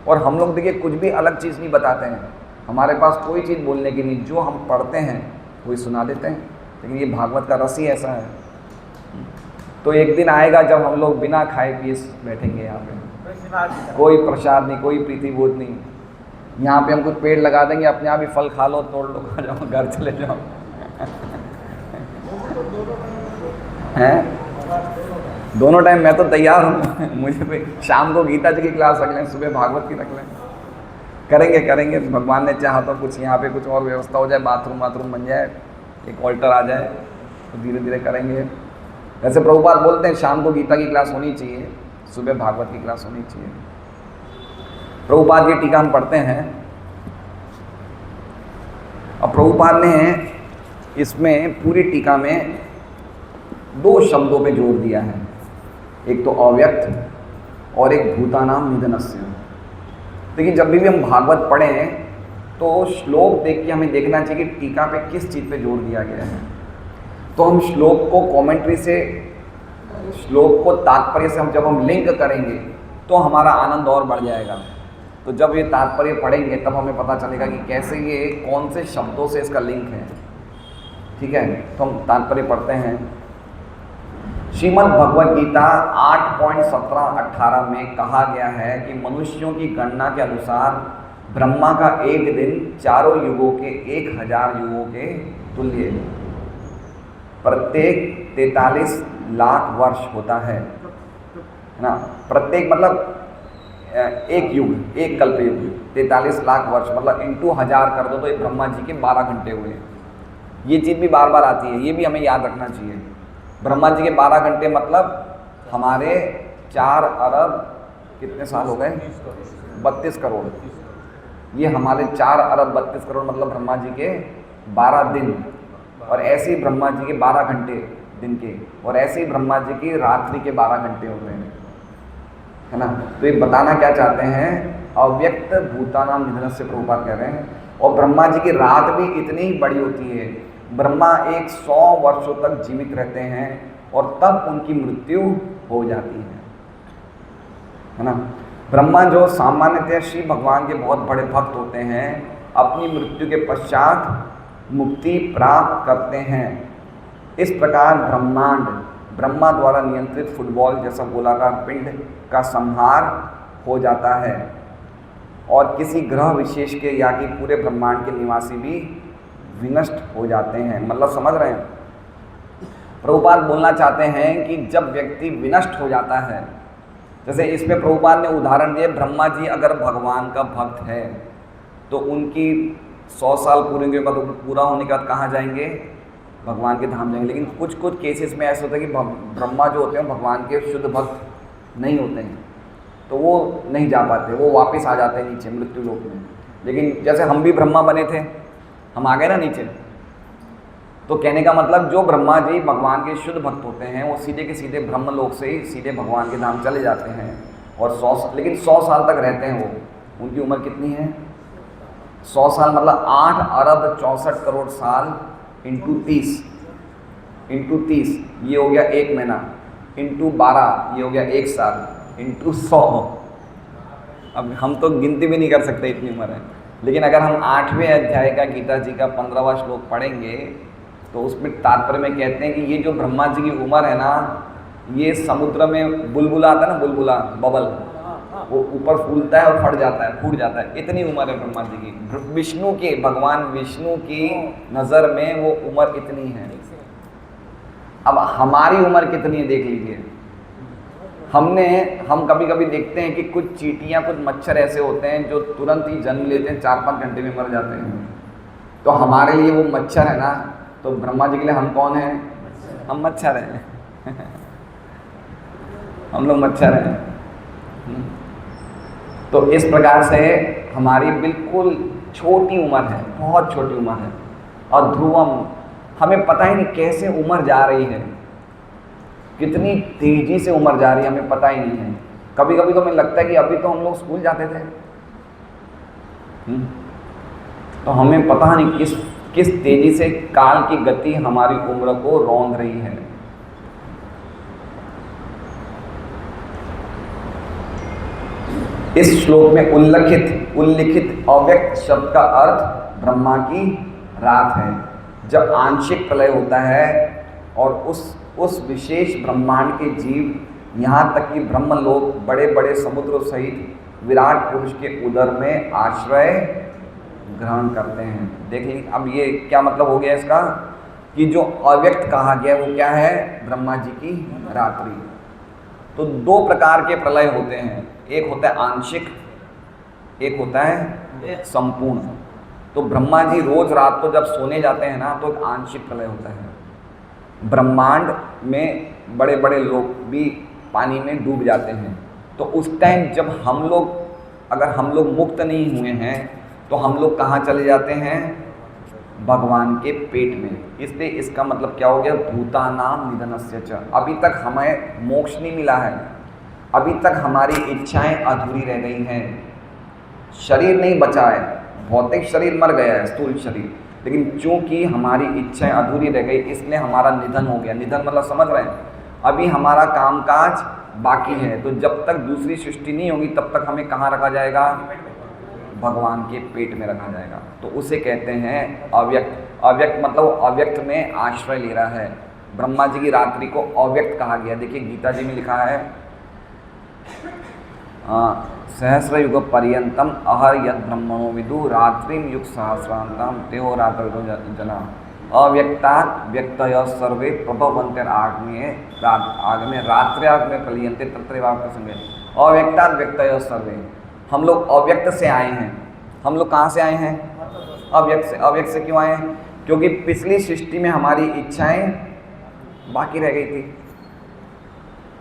और हम लोग देखिए कुछ भी अलग चीज़ नहीं बताते हैं, हमारे पास कोई चीज़ बोलने की नहीं, जो हम पढ़ते हैं वही सुना देते हैं। लेकिन ये भागवत का रस ही ऐसा है। तो एक दिन आएगा जब हम लोग बिना खाए पिए बैठेंगे यहाँ पे, कोई प्रसाद नहीं, कोई प्रीति बोध नहीं, यहाँ पे हम कुछ पेड़ लगा देंगे, अपने आप ही फल खा लो, तोड़ लो, खा जाओ, घर चले जाओ। हैं दोनों टाइम मैं तो तैयार हूँ। मुझे भी शाम को गीता जी की क्लास रख लें, सुबह भागवत की रख लें, करेंगे भगवान ने चाहा तो कुछ यहाँ पे कुछ और व्यवस्था हो जाए, बाथरूम बन जाए, एक ऑल्टर आ जाए, तो धीरे धीरे करेंगे। वैसे प्रभुपाद बोलते हैं शाम को गीता की क्लास होनी चाहिए, सुबह भागवत की क्लास होनी चाहिए। प्रभुपाद की टीका हम पढ़ते हैं। अब प्रभुपाद ने इसमें पूरी टीका में 2 शब्दों पे जोर दिया है, एक तो अव्यक्त और एक भूतानाम निधनस्य। लेकिन जब भी हम भागवत पढ़ें तो श्लोक देख के हमें देखना चाहिए कि टीका पे किस चीज़ पे जोर दिया गया है। तो हम श्लोक को कमेंट्री से, श्लोक को तात्पर्य से जब हम लिंक करेंगे तो हमारा आनंद और बढ़ जाएगा। तो जब ये तात्पर्य पढ़ेंगे तब हमें पता चलेगा कि कैसे ये कौन से शब्दों से इसका लिंक है। ठीक है, तो हम तात्पर्य पढ़ते हैं। श्रीमद् भगवद गीता 8.17-18 में कहा गया है कि मनुष्यों की गणना के अनुसार ब्रह्मा का एक दिन चारों युगों के 1000 युगों के तुल्य है। प्रत्येक 43 लाख वर्ष होता है ना। प्रत्येक मतलब एक युग, एक कल्पयुग, 43 लाख वर्ष मतलब इंटू 1000 कर दो तो ये ब्रह्मा जी के 12 घंटे हुए। ये चीज़ भी बार बार आती है, ये भी हमें याद रखना चाहिए। ब्रह्मा जी के 12 घंटे मतलब हमारे 4 अरब कितने साल हो गए, 32 करोड़। ये हमारे 4 अरब 32 करोड़ मतलब ब्रह्मा जी के 12 दिन, और ऐसे ही ब्रह्मा जी के 12 घंटे दिन के, और ऐसे ही ब्रह्मा जी की रात्रि के 12 घंटे हो गए, है ना। तो ये बताना क्या चाहते हैं, अव्यक्त भूतानाम निधन से प्रभुपाद कह रहे हैं। और ब्रह्मा जी की रात भी इतनी बड़ी होती है, ब्रह्मा 100 वर्षों तक जीवित रहते हैं और तब उनकी मृत्यु हो जाती है ना। ब्रह्मा जो सामान्यतः श्री भगवान के बहुत बड़े भक्त होते हैं, अपनी मृत्यु के पश्चात मुक्ति प्राप्त करते हैं। इस प्रकार ब्रह्मांड ब्रह्मा द्वारा नियंत्रित फुटबॉल जैसा गोलाकार पिंड का संहार हो जाता है और किसी ग्रह विशेष के या कि पूरे ब्रह्मांड के निवासी भी विनष्ट हो जाते हैं। मतलब समझ रहे हैं, प्रभुपाद बोलना चाहते हैं कि जब व्यक्ति विनष्ट हो जाता है, जैसे इसमें प्रभुपाद ने उदाहरण दिए, ब्रह्मा जी अगर भगवान का भक्त है तो उनकी 100 साल पूरे के बाद पूरा होने के बाद कहाँ जाएंगे, भगवान के धाम जाएंगे। लेकिन कुछ कुछ केसेस में ऐसा होता है कि ब्रह्मा जो होते हैं भगवान के शुद्ध भक्त नहीं होते हैं, तो वो नहीं जा पाते, वो वापस आ जाते हैं नीचे मृत्यु लोक में। लेकिन जैसे हम भी ब्रह्मा बने थे, हम आ गए ना नीचे, तो कहने का मतलब जो ब्रह्मा जी भगवान के शुद्ध भक्त होते हैं वो सीधे के सीधे ब्रह्म लोक से ही सीधे भगवान के धाम चले जाते हैं। और 100 साल तक रहते हैं वो। उनकी उम्र कितनी है, 100 साल मतलब 8 अरब 64 करोड़ साल इंटू 30 ये हो गया 1 महीना, इंटू 12 ये हो गया 1 साल, इंटू 100। अब हम तो गिनती भी नहीं कर सकते, इतनी उम्र है। लेकिन अगर हम 8वें अध्याय का गीता जी का 15वां श्लोक पढ़ेंगे तो उसमें तात्पर्य में कहते हैं कि ये जो ब्रह्मा जी की उम्र है ना, ये समुद्र में बुलबुला आता है ना, बुलबुला बबल, वो ऊपर फूलता है और फट जाता है, फूट जाता है, इतनी उम्र है ब्रह्मा जी की। विष्णु की, भगवान विष्णु की नज़र में वो उम्र इतनी है। अब हमारी उम्र कितनी है देख लीजिए। हम कभी कभी देखते हैं कि कुछ चींटियाँ, कुछ मच्छर ऐसे होते हैं जो तुरंत ही जन्म लेते हैं, 4-5 घंटे में मर जाते हैं। तो हमारे लिए वो मच्छर है ना, तो ब्रह्मा जी के लिए हम कौन हैं, हम मच्छर हैं। हम लोग मच्छर हैं। तो इस प्रकार से हमारी बिल्कुल छोटी उम्र है, बहुत छोटी उम्र है, और ध्रुवम हमें पता ही नहीं कैसे उम्र जा रही है, कितनी तेजी से उम्र जा रही है हमें पता ही नहीं है। कभी कभी तो हमें लगता है कि अभी तो हम लोग स्कूल जाते थे। तो हमें पता नहीं किस तेजी से काल की गति हमारी उम्र को रौंद रही है। इस श्लोक में उल्लिखित अव्यक्त शब्द का अर्थ ब्रह्मा की रात है। जब आंशिक प्रलय होता है और उस विशेष ब्रह्मांड के जीव यहाँ तक कि ब्रह्मलोक बड़े बड़े समुद्रों सहित विराट पुरुष के उदर में आश्रय ग्रहण करते हैं। देख लीजिए, अब ये क्या मतलब हो गया इसका कि जो अव्यक्त कहा गया वो क्या है, ब्रह्मा जी की रात्रि। तो दो प्रकार के प्रलय होते हैं, एक होता है आंशिक, एक होता है संपूर्ण। तो ब्रह्मा जी रोज रात को जब सोने जाते हैं ना तो एक आंशिक प्रलय होता है। ब्रह्मांड में बड़े बड़े लोग भी पानी में डूब जाते हैं। तो उस टाइम जब अगर हम लोग मुक्त नहीं हुए हैं तो हम लोग कहाँ चले जाते हैं, भगवान के पेट में। इसलिए इसका मतलब क्या हो गया, भूतानाम निधनस्य च। अभी तक हमें मोक्ष नहीं मिला है, अभी तक हमारी इच्छाएं अधूरी रह गई हैं। शरीर नहीं बचा है, भौतिक शरीर मर गया है, स्थूल शरीर, लेकिन चूंकि हमारी इच्छाएं अधूरी रह गई इसलिए हमारा निधन हो गया। निधन मतलब समझ रहे हैं, अभी हमारा कामकाज बाकी है। तो जब तक दूसरी सृष्टि नहीं होगी तब तक हमें कहाँ रखा जाएगा, भगवान के पेट में रखा जाएगा। तो उसे कहते हैं अव्यक्त। अव्यक्त मतलब अव्यक्त में आश्रय ले रहा है। ब्रह्मा जी की रात्रि को अव्यक्त कहा गया। देखिए गीता जी में लिखा है सहस्र युग पर्यंतम अहर यद ब्रह्मणो विदु रात्रिम युग सहस्रांतम तेहो रात्र जना अव्यक्तात् व्यक्तय सर्वे प्रभवन्ते आगमे रात्र्याग्मे प्रलीयन्ते तत्रैवाप्य प्रसंगे। अव्यक्तात् व्यक्तय सर्वे, हम लोग अव्यक्त से आए हैं। हम लोग कहाँ से आए हैं, अव्यक्त से। अव्यक्त से क्यों आए हैं, क्योंकि पिछली सृष्टि में हमारी इच्छाएं बाकी रह गई थी।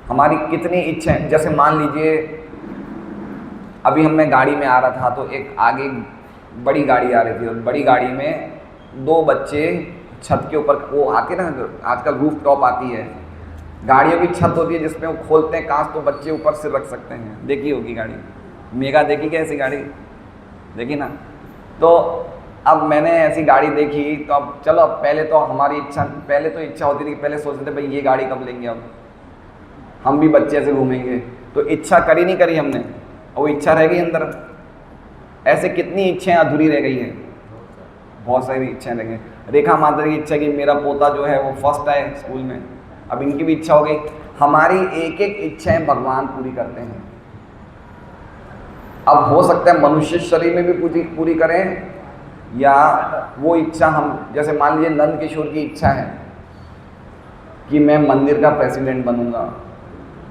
हमारी कितनी इच्छाएं, जैसे मान लीजिए अभी मैं गाड़ी में आ रहा था तो एक आगे बड़ी गाड़ी आ रही थी और बड़ी गाड़ी में दो बच्चे छत के ऊपर, वो आती ना आजकल रूफ टॉप आती है, गाड़ियों की छत होती है जिसमें वो खोलते हैं कांच तो बच्चे ऊपर से रख सकते हैं। देखी होगी गाड़ी, मेगा देखी क्या ऐसी गाड़ी, देखी ना। तो अब मैंने ऐसी गाड़ी देखी तो अब चलो, पहले तो हमारी इच्छा होती थी, पहले सोचते थे भाई ये गाड़ी कब लेंगे, अब हम भी बच्चे ऐसे घूमेंगे। तो इच्छा करी नहीं करी हमने, और वो इच्छा रह गई अंदर। ऐसे कितनी इच्छाएं अधूरी रह गई हैं, बहुत सारी इच्छाएं रह गई। रेखा माता की इच्छा कि मेरा पोता जो है वो फर्स्ट आए स्कूल में, अब इनकी भी इच्छा हो गई। हमारी एक एक इच्छाएं भगवान पूरी करते हैं। अब हो सकता है मनुष्य शरीर में भी पूरी करें, या वो इच्छा हम, जैसे मान लीजिए नंद किशोर की इच्छा है कि मैं मंदिर का प्रेसिडेंट बनूंगा,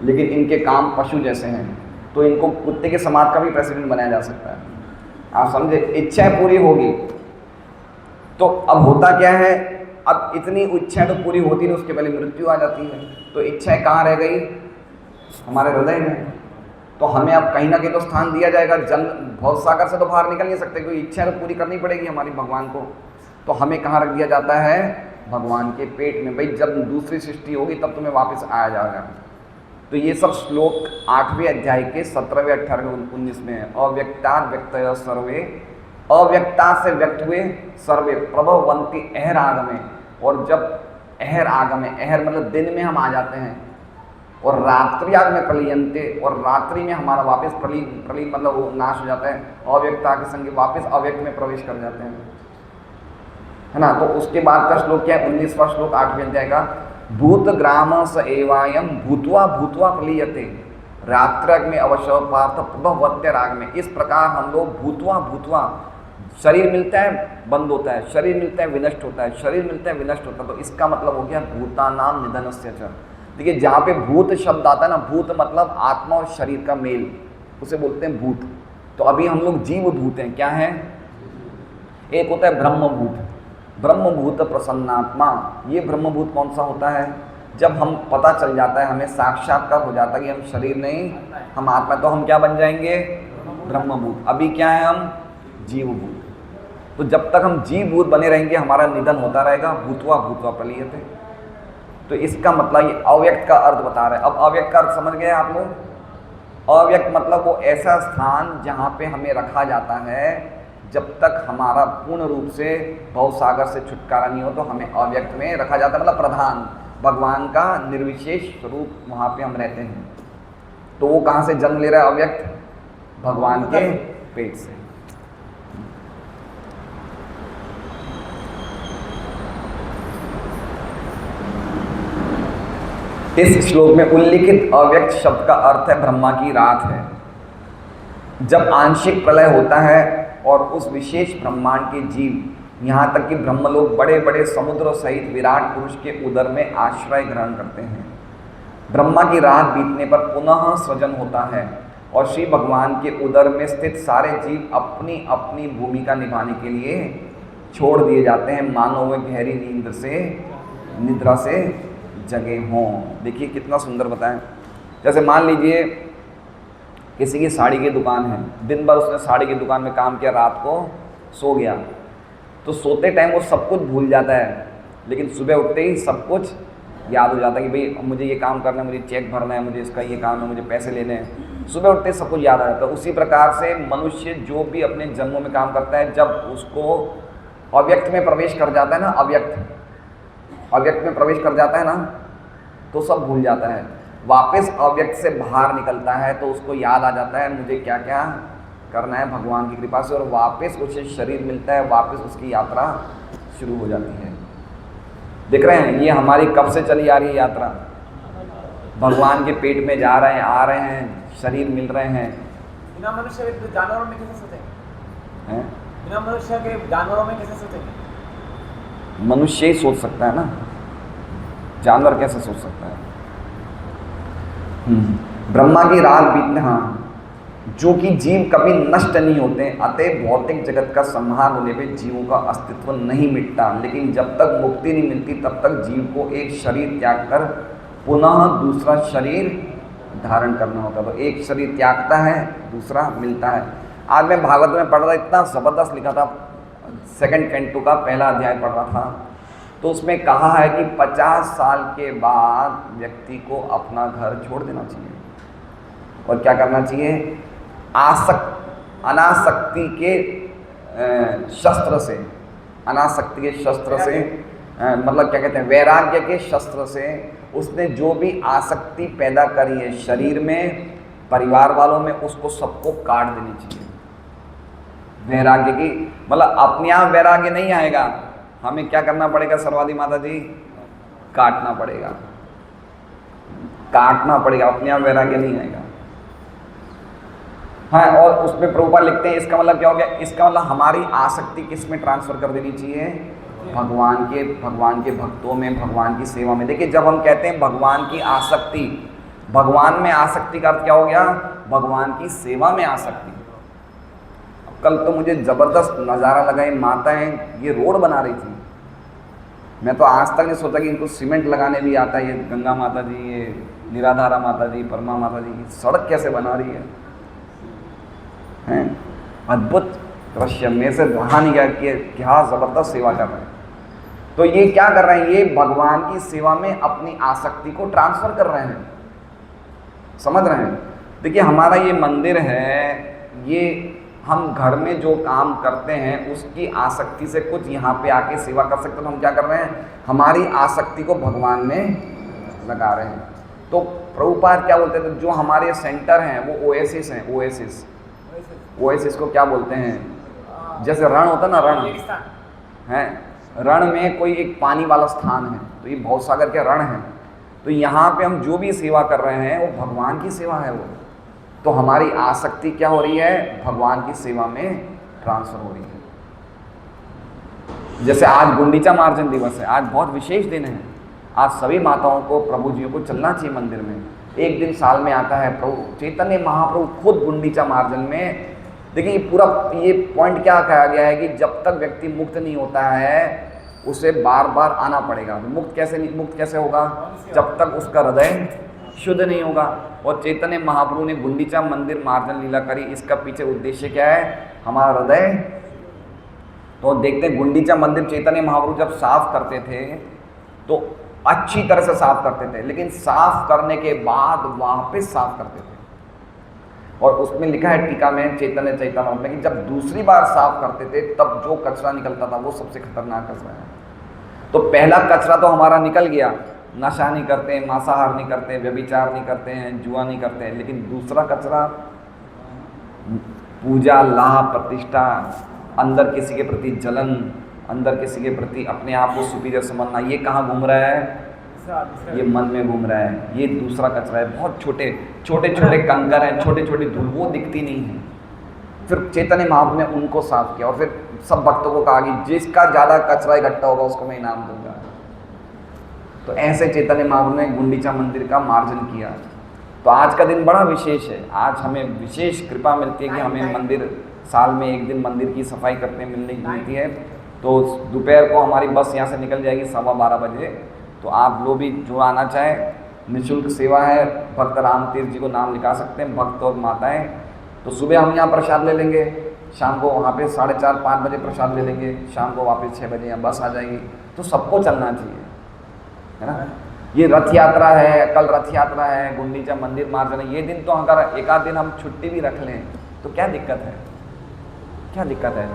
लेकिन इनके काम पशु जैसे हैं तो इनको कुत्ते के समाज का भी प्रेसिडेंट बनाया जा सकता है। आप समझे, इच्छाएं पूरी होगी। तो अब होता क्या है, अब इतनी इच्छाएं तो पूरी होती नहीं, उसके पहले मृत्यु आ जाती है। तो इच्छाएं कहाँ रह गई, हमारे हृदय में। तो हमें अब कहीं ना कहीं तो स्थान दिया जाएगा। जल भवसागर से तो बाहर निकल नहीं सकते, क्योंकि इच्छाएं तो पूरी करनी पड़ेगी हमारी भगवान को। तो हमें कहाँ रख दिया जाता है, भगवान के पेट में। भाई जब दूसरी सृष्टि होगी तब तुम्हें वापस आया जाएगा। तो ये सब श्लोक 8वें अध्याय के 17वें 18वें 19 में है। अव्यक्तात् व्यक्तय सर्वे, अव्यक्ता से व्यक्त हुए सर्वे प्रभवन्ति अहर आगमे। और जब अहर आगमे, अहर मतलब दिन में हम आ जाते हैं, और रात्रियाग में प्रलीयन्ते, और रात्रि में हमारा वापस प्रलीन मतलब वो नाश हो जाता है, अव्यक्ता के संग वापस अव्यक्त में प्रवेश कर जाते हैं, है ना। तो उसके बाद का श्लोक क्या है, 19वां श्लोक 8वें अध्याय का, भूत ग्राम स एवायम भूत्वा भूत्वा प्रलीयते रात्रग में अवश्य पार्थ प्रभवत्य राग में। इस प्रकार हम लोग भूत्वा शरीर मिलता है बंद होता है, शरीर मिलता है विनष्ट होता है, शरीर मिलता है विनष्ट होता है। तो इसका मतलब हो गया भूतानाम निधनस्य च। देखिए जहाँ पे भूत शब्द आता है ना, भूत मतलब आत्मा और शरीर का मेल, उसे बोलते हैं भूत। तो अभी हम लोग जीव भूत हैं। क्या है, एक होता है ब्रह्मभूत, ब्रह्मभूत प्रसन्नात्मा। ये ब्रह्मभूत कौन सा होता है, जब हम पता चल जाता है, हमें साक्षात्कार हो जाता है कि हम शरीर नहीं हम आत्मा, तो हम क्या बन जाएंगे, ब्रह्मभूत। अभी क्या है हम? जीवभूत। तो जब तक हम जीवभूत बने रहेंगे हमारा निधन होता रहेगा, भूतवा भूतवा प्रलीयते। तो इसका मतलब ये अव्यक्त का अर्थ बता रहे हैं। अब अव्यक्त का अर्थ समझ गए आप लोग? अव्यक्त मतलब वो ऐसा स्थान जहाँ पे हमें रखा जाता है जब तक हमारा पूर्ण रूप से भवसागर से छुटकारा नहीं हो, तो हमें अव्यक्त में रखा जाता है। मतलब प्रधान भगवान का निर्विशेष स्वरूप वहाँ पे हम रहते हैं। तो वो कहाँ से जन्म ले रहा है अव्यक्त? भगवान के पेट से। इस श्लोक में उल्लिखित अव्यक्त शब्द का अर्थ है ब्रह्मा की रात है। जब आंशिक प्रलय होता है और उस विशेष ब्रह्मांड के जीव यहाँ तक कि ब्रह्मलोक बड़े बड़े समुद्र सहित विराट पुरुष के उदर में आश्रय ग्रहण करते हैं, ब्रह्मा की रात बीतने पर पुनः सृजन होता है और श्री भगवान के उदर में स्थित सारे जीव अपनी अपनी भूमिका निभाने के लिए छोड़ दिए जाते हैं, मानो वे गहरी निद्रा से जगे हों। देखिए कितना सुंदर बताएं। जैसे मान लीजिए किसी की साड़ी की दुकान है, दिन भर उसने साड़ी की दुकान में काम किया, रात को सो गया, तो सोते टाइम वो सब कुछ भूल जाता है, लेकिन सुबह उठते ही सब कुछ याद हो जाता है कि भाई मुझे ये काम करना है, मुझे चेक भरना है, मुझे इसका ये काम है, मुझे पैसे लेने हैं। सुबह उठते ही सब कुछ याद आ जाता है। उसी प्रकार से मनुष्य जो भी अपने जन्मों में काम करता है, जब उसको अव्यक्त में प्रवेश कर जाता है ना, अव्यक्त में प्रवेश कर जाता है ना, तो सब भूल जाता है। वापस अव्यक्त से बाहर निकलता है तो उसको याद आ जाता है मुझे क्या क्या करना है भगवान की कृपा से, और वापस उसे शरीर मिलता है, वापस उसकी यात्रा शुरू हो जाती है। देख रहे हैं ये हमारी कब से चली आ रही है यात्रा? भगवान के पेट में जा रहे हैं, आ रहे हैं, शरीर मिल रहे हैं। बिना मनुष्य के जानवरों में कैसे सोचेंगे? हैं? बिना मनुष्य के जानवरों में कैसे सोचेंगे? मनुष्य ही सोच सकता है ना, जानवर कैसे सोच सकता है? ब्रह्मा की रात बीतने, हाँ, जो कि जीव कभी नष्ट नहीं होते, अतः भौतिक जगत का संहार होने पे जीवों का अस्तित्व नहीं मिटता। लेकिन जब तक मुक्ति नहीं मिलती तब तक जीव को एक शरीर त्याग कर पुनः दूसरा शरीर धारण करना होता। तो एक शरीर त्यागता है, दूसरा मिलता है। आज मैं भागवत में पढ़ रहा, इतना ज़बरदस्त लिखा था, 2nd कैंटो का पहला अध्याय पढ़ रहा था, तो उसमें कहा है कि 50 साल के बाद व्यक्ति को अपना घर छोड़ देना चाहिए और क्या करना चाहिए? अनासक्ति के शस्त्र से, अनासक्ति के शस्त्र से, मतलब क्या कहते हैं, वैराग्य के शस्त्र से उसने जो भी आसक्ति पैदा करी है शरीर में, परिवार वालों में, उसको सबको काट देनी चाहिए। वैराग्य की मतलब अपने आप वैराग्य नहीं आएगा, हमें क्या करना पड़ेगा सर्वादि माता जी? काटना पड़ेगा, काटना पड़ेगा, अपने आप वैराग्य नहीं आएगा। हाँ, और उसमें प्रभुपाद लिखते हैं इसका मतलब क्या हो गया? इसका मतलब हमारी आसक्ति किस में ट्रांसफर कर देनी चाहिए? भगवान के भक्तों में, भगवान की सेवा में। देखिए जब हम कहते हैं भगवान की आसक्ति, भगवान में आसक्ति का अर्थ क्या हो गया? भगवान की सेवा में आसक्ति। कल तो मुझे ज़बरदस्त नज़ारा लगा, ये माताएं ये रोड बना रही थी, मैं तो आज तक नहीं सोचा कि इनको सीमेंट लगाने भी आता है। ये गंगा माता जी, ये निराधारा माता जी, परमा माता जी की सड़क कैसे बना रही है, हैं? अद्भुत दृश्य में से रहा नहीं गया कि क्या ज़बरदस्त सेवा कर रहे हैं। तो ये क्या कर रहे हैं? ये भगवान की सेवा में अपनी आसक्ति को ट्रांसफ़र कर रहे हैं, समझ रहे हैं? देखिए हमारा ये मंदिर है, ये हम घर में जो काम करते हैं उसकी आसक्ति से कुछ यहाँ पे आके सेवा कर सकते हैं। तो हम क्या कर रहे हैं? हमारी आसक्ति को भगवान में लगा रहे हैं। तो प्रभुपाद क्या बोलते हैं? तो जो हमारे सेंटर हैं वो ओएसिस हैं, ओएसिस को क्या बोलते हैं? जैसे रण होता है ना, रण है, रण में कोई एक पानी वाला स्थान है, तो ये भवसागर के रण है। तो यहाँ पे हम जो भी सेवा कर रहे हैं वो भगवान की सेवा है वो। तो हमारी आसक्ति क्या हो रही है? भगवान की सेवा में ट्रांसफर हो रही है। जैसे आज गुंडीचा मार्जन दिवस है, आज बहुत विशेष दिन है। आज सभी माताओं को, प्रभु जियों को चलना चाहिए मंदिर में। एक दिन साल में आता है, प्रभु चैतन्य महाप्रभु खुद गुंडीचा मार्जन में। देखिए पूरा ये पॉइंट क्या कहा गया है कि जब तक व्यक्ति मुक्त नहीं होता है उसे बार बार आना पड़ेगा। मुक्त कैसे होगा? जब तक उसका हृदय शुद्ध नहीं होगा। और चैतन्य महाप्रभु ने गुंडीचा मंदिर मार्जन लीला करी, इसका पीछे उद्देश्य क्या है? हमारा हृदय। तो देखते हैं गुंडीचा मंदिर चैतन्य महाप्रभु जब साफ करते थे तो अच्छी तरह से साफ करते थे, लेकिन साफ करने के बाद वापस साफ करते थे। और उसमें लिखा है टीका में चैतन्य चैतन्य में कि जब दूसरी बार साफ करते थे तब जो कचरा निकलता था वो सबसे खतरनाक कचरा है। तो पहला कचरा तो हमारा निकल गया, नशा नहीं करते, मांसाहार नहीं करते, व्यभिचार नहीं करते हैं, जुआ नहीं करते हैं। लेकिन दूसरा कचरा पूजा, लाभ, प्रतिष्ठा, अंदर किसी के प्रति जलन, अंदर किसी के प्रति अपने आप को सुपीरियर समझना, ये कहाँ घूम रहा है? ये मन में घूम रहा है। ये दूसरा कचरा है। बहुत छोटे छोटे कंकर हैं, छोटे छोटे धूल, वो दिखती नहीं है। फिर चैतन्य महाप्रभु ने उनको साफ किया और फिर सब भक्तों को कहा कि जिसका ज़्यादा कचरा इकट्ठा होगा उसको मैं इनाम दूंगा। तो ऐसे चैतन्य महाप्रभु ने गुंडीचा मंदिर का मार्जन किया। तो आज का दिन बड़ा विशेष है। आज हमें विशेष कृपा मिलती है कि हमें मंदिर, साल में एक दिन मंदिर की सफाई करने मिलती है। तो दोपहर को हमारी बस यहाँ से निकल जाएगी 12:15 बजे। तो आप लोग भी जो आना चाहें, निःशुल्क सेवा है। भक्त राम तीर्थ जी को नाम लिखा सकते हैं, भक्त और माताएं। तो सुबह हम यहाँ प्रसाद ले लेंगे, शाम को वहाँ पे 4:30-5 बजे प्रसाद ले लेंगे, शाम को वापस 6 बजे यहाँ बस आ जाएगी। तो सबको चलना चाहिए, है ना। ये रथ यात्रा है, कल रथ यात्रा है, गुंडीचा मंदिर मार्जन है। ये दिन तो अगर एक आध दिन हम छुट्टी भी रख लें तो क्या दिक्कत है? क्या दिक्कत है?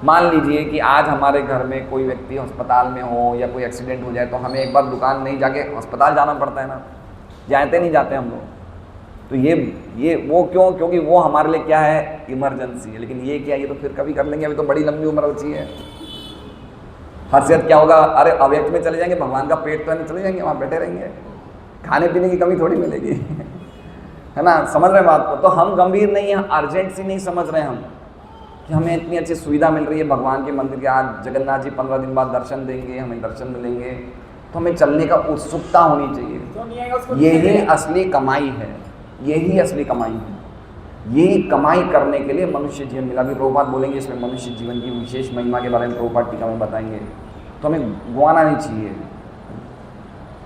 मान लीजिए कि आज हमारे घर में कोई व्यक्ति अस्पताल में हो या कोई एक्सीडेंट हो जाए तो हमें एक बार दुकान नहीं जाके अस्पताल जाना पड़ता है ना, जाते नहीं जाते हम लोग। तो ये वो क्यों? क्योंकि वो हमारे लिए क्या है? इमरजेंसी है। लेकिन ये क्या, ये तो फिर कभी कर लेंगे, अभी तो बड़ी लंबी उम्र बची है। हर्षियत क्या होगा? अरे अव्यक्त में चले जाएंगे, भगवान का पेट तो है, चले जाएंगे, वहाँ बैठे रहेंगे, खाने पीने की कमी थोड़ी मिलेगी है ना। समझ रहे हैं बात को? तो हम गंभीर नहीं है, अर्जेंसी नहीं समझ रहे हम कि हमें इतनी अच्छी सुविधा मिल रही है भगवान के मंदिर के। आज जगन्नाथ जी 15 दिन बाद दर्शन देंगे, हमें दर्शन मिलेंगे, तो हमें चलने का उत्सुकता होनी चाहिए। यही असली कमाई है, यही असली कमाई है। यही कमाई करने के लिए मनुष्य जीवन मिला। भी प्रभुपाद बोलेंगे इसमें मनुष्य जीवन की विशेष महिमा के बारे में प्रभुपाद टीका में बताएंगे। तो हमें गंवाना नहीं चाहिए,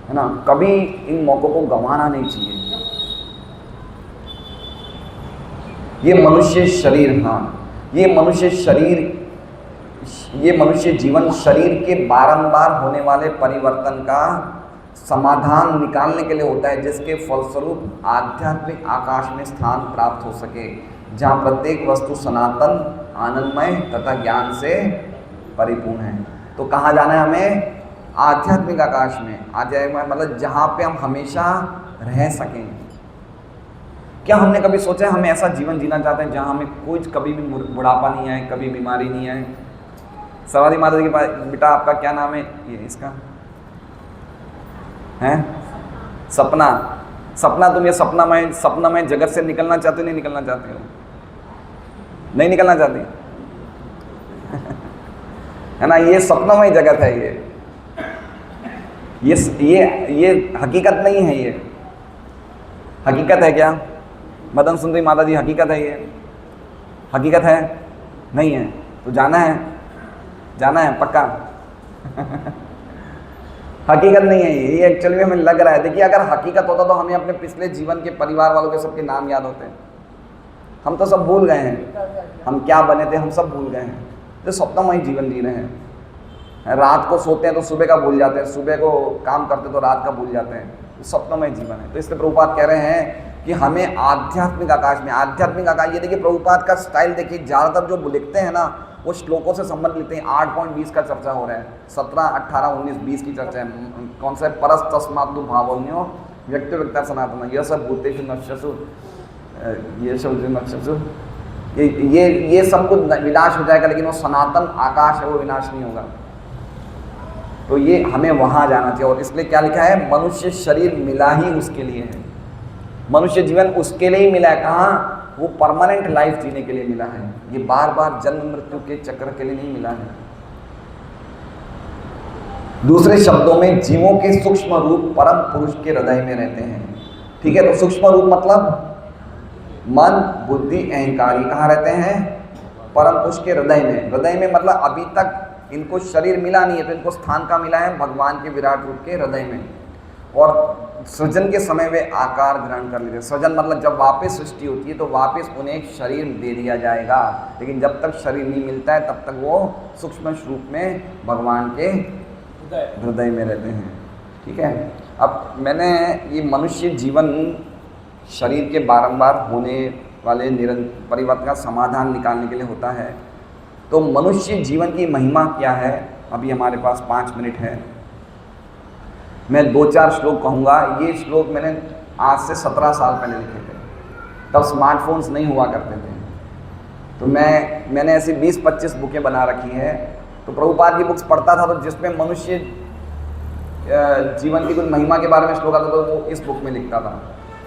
है ना। कभी इन मौक़ों को गंवाना नहीं चाहिए। ये मनुष्य शरीर, हाँ, ये मनुष्य शरीर, ये मनुष्य जीवन शरीर के बारंबार होने वाले परिवर्तन का समाधान निकालने के लिए होता है, जिसके फलस्वरूप आध्यात्मिक आकाश में स्थान प्राप्त हो सके, जहाँ प्रत्येक वस्तु सनातन, आनंदमय तथा ज्ञान से परिपूर्ण है। तो कहाँ जाना है हमें? आध्यात्मिक आकाश में। आध्यात्मिक मतलब जहाँ पे हम हमेशा रह सकें। क्या हमने कभी सोचा है हम ऐसा जीवन जीना चाहते हैं जहाँ हमें कोई कभी भी बुढ़ापा नहीं आए, कभी बीमारी नहीं आए? सवारी माता जी के पास, बेटा आपका क्या नाम है? ये इसका है सपना। सपना, तुम ये सपनामय जगत से निकलना चाहते हो? नहीं निकलना चाहते हो? नहीं निकलना चाहते है ना। ये सपनामय जगत है। ये हकीकत नहीं है। ये हकीकत है क्या मदन सुंदरी माता जी? हकीकत है? ये हकीकत है? नहीं है। तो जाना है पक्का हकीकत नहीं है ये एक्चुअली में हमें लग रहा है। देखिए, अगर हकीकत होता तो हमें अपने पिछले जीवन के परिवार वालों के सबके नाम याद होते हैं। हम तो सब भूल गए हैं, हम क्या बने थे हम सब भूल गए हैं। तो सपनामय जीवन जी रहे हैं। रात को सोते हैं तो सुबह का भूल जाते हैं, सुबह को काम करते तो रात का भूल जाते हैं। तो सपनामय जीवन है। तो इसलिए प्रभुपाद कह रहे हैं कि हमें आध्यात्मिक आकाश में, आध्यात्मिक आकाश, ये देखिए प्रभुपाद का स्टाइल देखिए, ज़्यादातर जो लिखते हैं ना वो श्लोकों से संबंध लेते हैं। 8.20 का चर्चा हो रहा है, 17, 18, 19, 20 की चर्चा है। कौन सा है? परस्तस्मादु भावन्यो व्यक्ति व्यक्ता सनातन, यह सब भूतेषु नश्यसु, ये सब नश्यसु, ये सब कुछ विनाश हो जाएगा, लेकिन वो सनातन आकाश है, वो विनाश नहीं होगा। तो ये हमें वहाँ जाना चाहिए। और इसलिए क्या लिखा है? मनुष्य शरीर मिला ही उसके लिए है। मनुष्य जीवन उसके लिए ही मिला है। कहाँ? वो परमानेंट लाइफ जीने के लिए मिला है। ये बार बार जन्म मृत्यु के चक्र के लिए नहीं मिला है। दूसरे शब्दों में जीवों के सूक्ष्म रूप परम पुरुष के हृदय में रहते हैं। ठीक है। तो सूक्ष्म रूप मतलब मन, बुद्धि, अहंकार, कहाँ रहते हैं? परम पुरुष के हृदय में। हृदय में मतलब अभी तक इनको शरीर मिला नहीं है, तो इनको स्थान का मिला है भगवान के विराट रूप के हृदय में। और सृजन के समय वे आकार ग्रहण कर लेते हैं। सृजन मतलब जब वापस सृष्टि होती है तो वापस उन्हें एक शरीर दे दिया जाएगा, लेकिन जब तक शरीर नहीं मिलता है तब तक वो सूक्ष्म रूप में भगवान के हृदय में रहते हैं। ठीक है, अब मैंने ये मनुष्य जीवन शरीर के बारंबार होने वाले निरंतर परिवर्तन का समाधान निकालने के लिए होता है। तो मनुष्य जीवन की महिमा क्या है? अभी हमारे पास 5 मिनट है, मैं 2-4 श्लोक कहूँगा। ये श्लोक मैंने आज से 17 साल पहले लिखे थे, तब स्मार्टफोन्स नहीं हुआ करते थे। तो मैंने ऐसी 20-25 बुकें बना रखी हैं। तो प्रभुपाद की बुक्स पढ़ता था, तो जिसमें मनुष्य जीवन की कुछ महिमा के बारे में श्लोक आता था तो वो इस बुक में लिखता था।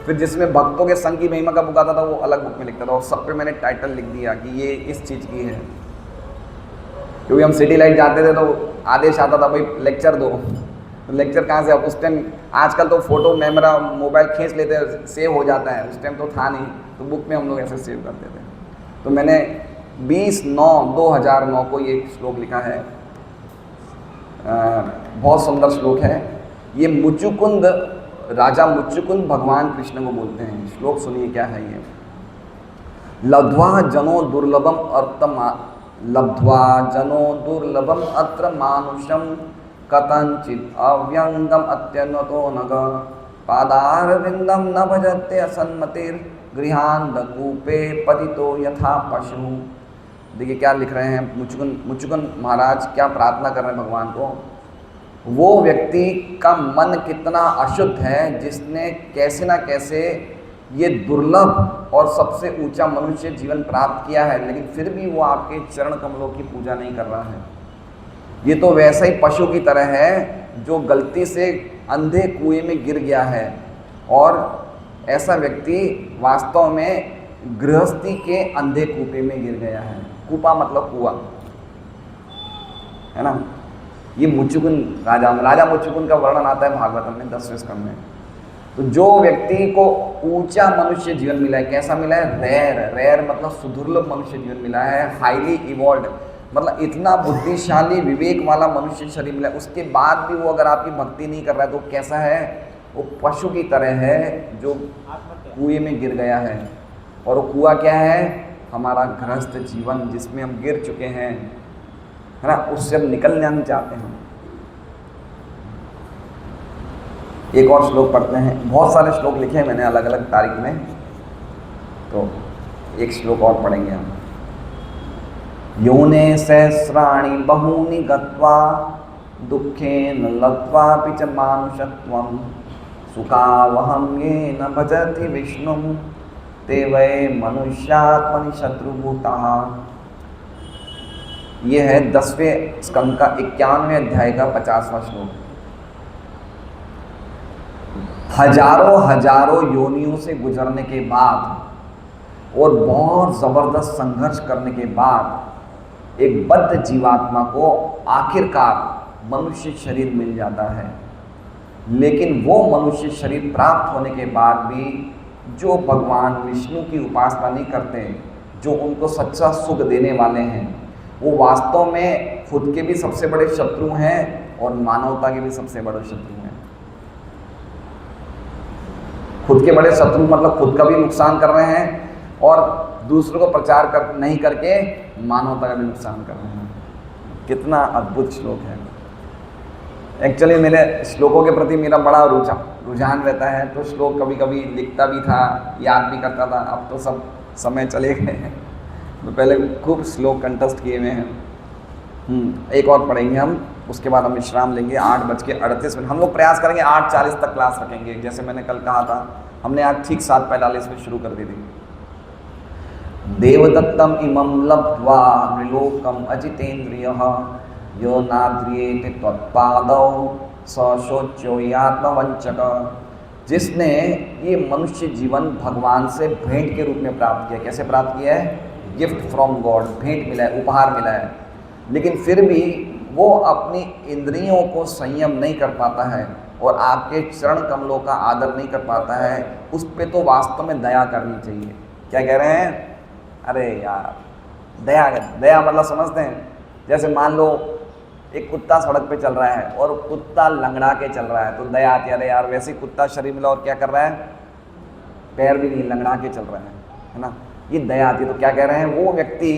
फिर जिसमें भक्तों के संग की महिमा का बुक आता था वो अलग बुक में लिखता था, और सब पे मैंने टाइटल लिख दिया कि ये इस चीज़ की है। क्योंकि हम सिटी लाइट जाते थे तो आदेश आता था भाई लेक्चर दो, तो लेक्चर कहाँ से? अब उस टाइम, आजकल तो फोटो कैमरा मोबाइल खींच लेते हैं, सेव हो जाता है, उस टाइम तो था नहीं, तो बुक में हम लोग ऐसे सेव करते थे। तो मैंने 20/9/2009 को ये श्लोक लिखा है, बहुत सुंदर श्लोक है ये। मुचुकुंद, राजा मुचुकुंद भगवान कृष्ण को बोलते हैं। श्लोक सुनिए क्या है ये। लब्ध्वा जनो दुर्लभम अत्र मानुषम कथंचित अव्यंगम अत्यन्वतो नग पादारविंदम न भजते असन्मतिर गृहांधकूपे पतितो यथा पशु। देखिए क्या लिख रहे हैं मुचुकुंद महाराज, क्या प्रार्थना कर रहे हैं भगवान को। वो व्यक्ति का मन कितना अशुद्ध है जिसने कैसे ना कैसे ये दुर्लभ और सबसे ऊंचा मनुष्य जीवन प्राप्त किया है, लेकिन फिर भी वो आपके चरण कमलों की पूजा नहीं कर रहा है। ये तो वैसा ही पशु की तरह है जो गलती से अंधे कुएं में गिर गया है, और ऐसा व्यक्ति वास्तव में गृहस्थी के अंधे कूपे में गिर गया है। कूपा मतलब कुआं, है ना। ये मुचुकुंद राजा मुचुकुंद का वर्णन आता है भागवतम में 10वें स्कंद में। तो जो व्यक्ति को ऊंचा मनुष्य जीवन मिला है, कैसा मिला है? रेयर मतलब सुदुर्लभ मनुष्य जीवन मिला है। हाईली इवॉल्व मतलब इतना बुद्धिशाली विवेक वाला मनुष्य शरीर मिला है, उसके बाद भी वो अगर आपकी भक्ति नहीं कर रहा है तो कैसा है? वो पशु की तरह है जो कुएं में गिर गया है। और वो कुआं क्या है? हमारा गृहस्थ जीवन जिसमें हम गिर चुके हैं, है ना, उससे हम निकलना नहीं चाहते हैं। एक और श्लोक पढ़ते हैं। बहुत सारे श्लोक लिखे हैं मैंने अलग अलग तारीख में, तो एक श्लोक और पढ़ेंगे हम। योने सहस्राणि बहूनि गत्वा दुःखेन लब्ध्वापि च मानुषत्वं सुखावहं येन भजति विष्णुं ते वै मनुष्यात्मनि शत्रुभूताः। ये है 10वें स्कंद का 51वें अध्याय का 50वां श्लोक। हजारों योनियों से गुजरने के बाद और बहुत ज़बरदस्त संघर्ष करने के बाद एक बद्ध जीवात्मा को आखिरकार मनुष्य शरीर मिल जाता है। लेकिन वो मनुष्य शरीर प्राप्त होने के बाद भी जो भगवान विष्णु की उपासना नहीं करते, जो उनको सच्चा सुख देने वाले हैं, वो वास्तव में खुद के भी सबसे बड़े शत्रु हैं और मानवता के भी सबसे बड़े शत्रु हैं। खुद के बड़े शत्रु मतलब खुद का भी नुकसान कर रहे हैं और दूसरों को प्रचार नहीं करके मानवता का भी नुकसान कर रहे हैं। कितना अद्भुत श्लोक है। एक्चुअली मेरे श्लोकों के प्रति मेरा बड़ा रुझान रहता है, तो श्लोक कभी कभी लिखता भी था, याद भी करता था। अब तो सब समय चले गए हैं, तो पहले खूब श्लोक कंठस्थ किए हुए हैं। एक और पढ़ेंगे हम, उसके बाद हम विश्राम लेंगे। 8:38 हम लोग प्रयास करेंगे 8:40 तक क्लास रखेंगे। जैसे मैंने कल कहा था, हमने आज ठीक 7:45 में शुरू कर दी थी। देवदत्तम इमं लब्ध्वा नृलोकम अजितेन्द्रियः यो नाद्रियेते त्वत्पादौ स शोच्यो यात्मवंचक। जिसने ये मनुष्य जीवन भगवान से भेंट के रूप में प्राप्त किया। कैसे प्राप्त किया है? गिफ्ट फ्रॉम गॉड, भेंट मिला है, उपहार मिला है। लेकिन फिर भी वो अपनी इंद्रियों को संयम नहीं कर पाता है और आपके चरण कमलों का आदर नहीं कर पाता है। उस पे तो वास्तव में दया करनी चाहिए। क्या कह रहे हैं? अरे यार, दया मतलब समझते हैं? जैसे मान लो एक कुत्ता सड़क पे चल रहा है और कुत्ता लंगड़ा के चल रहा है, तो दया आती है, अरे यार वैसे ही कुत्ता शरीर मिला और क्या कर रहा है, पैर भी नहीं, लंगड़ा के चल रहा है ना, ये दया आती है। तो क्या कह रहे हैं, वो व्यक्ति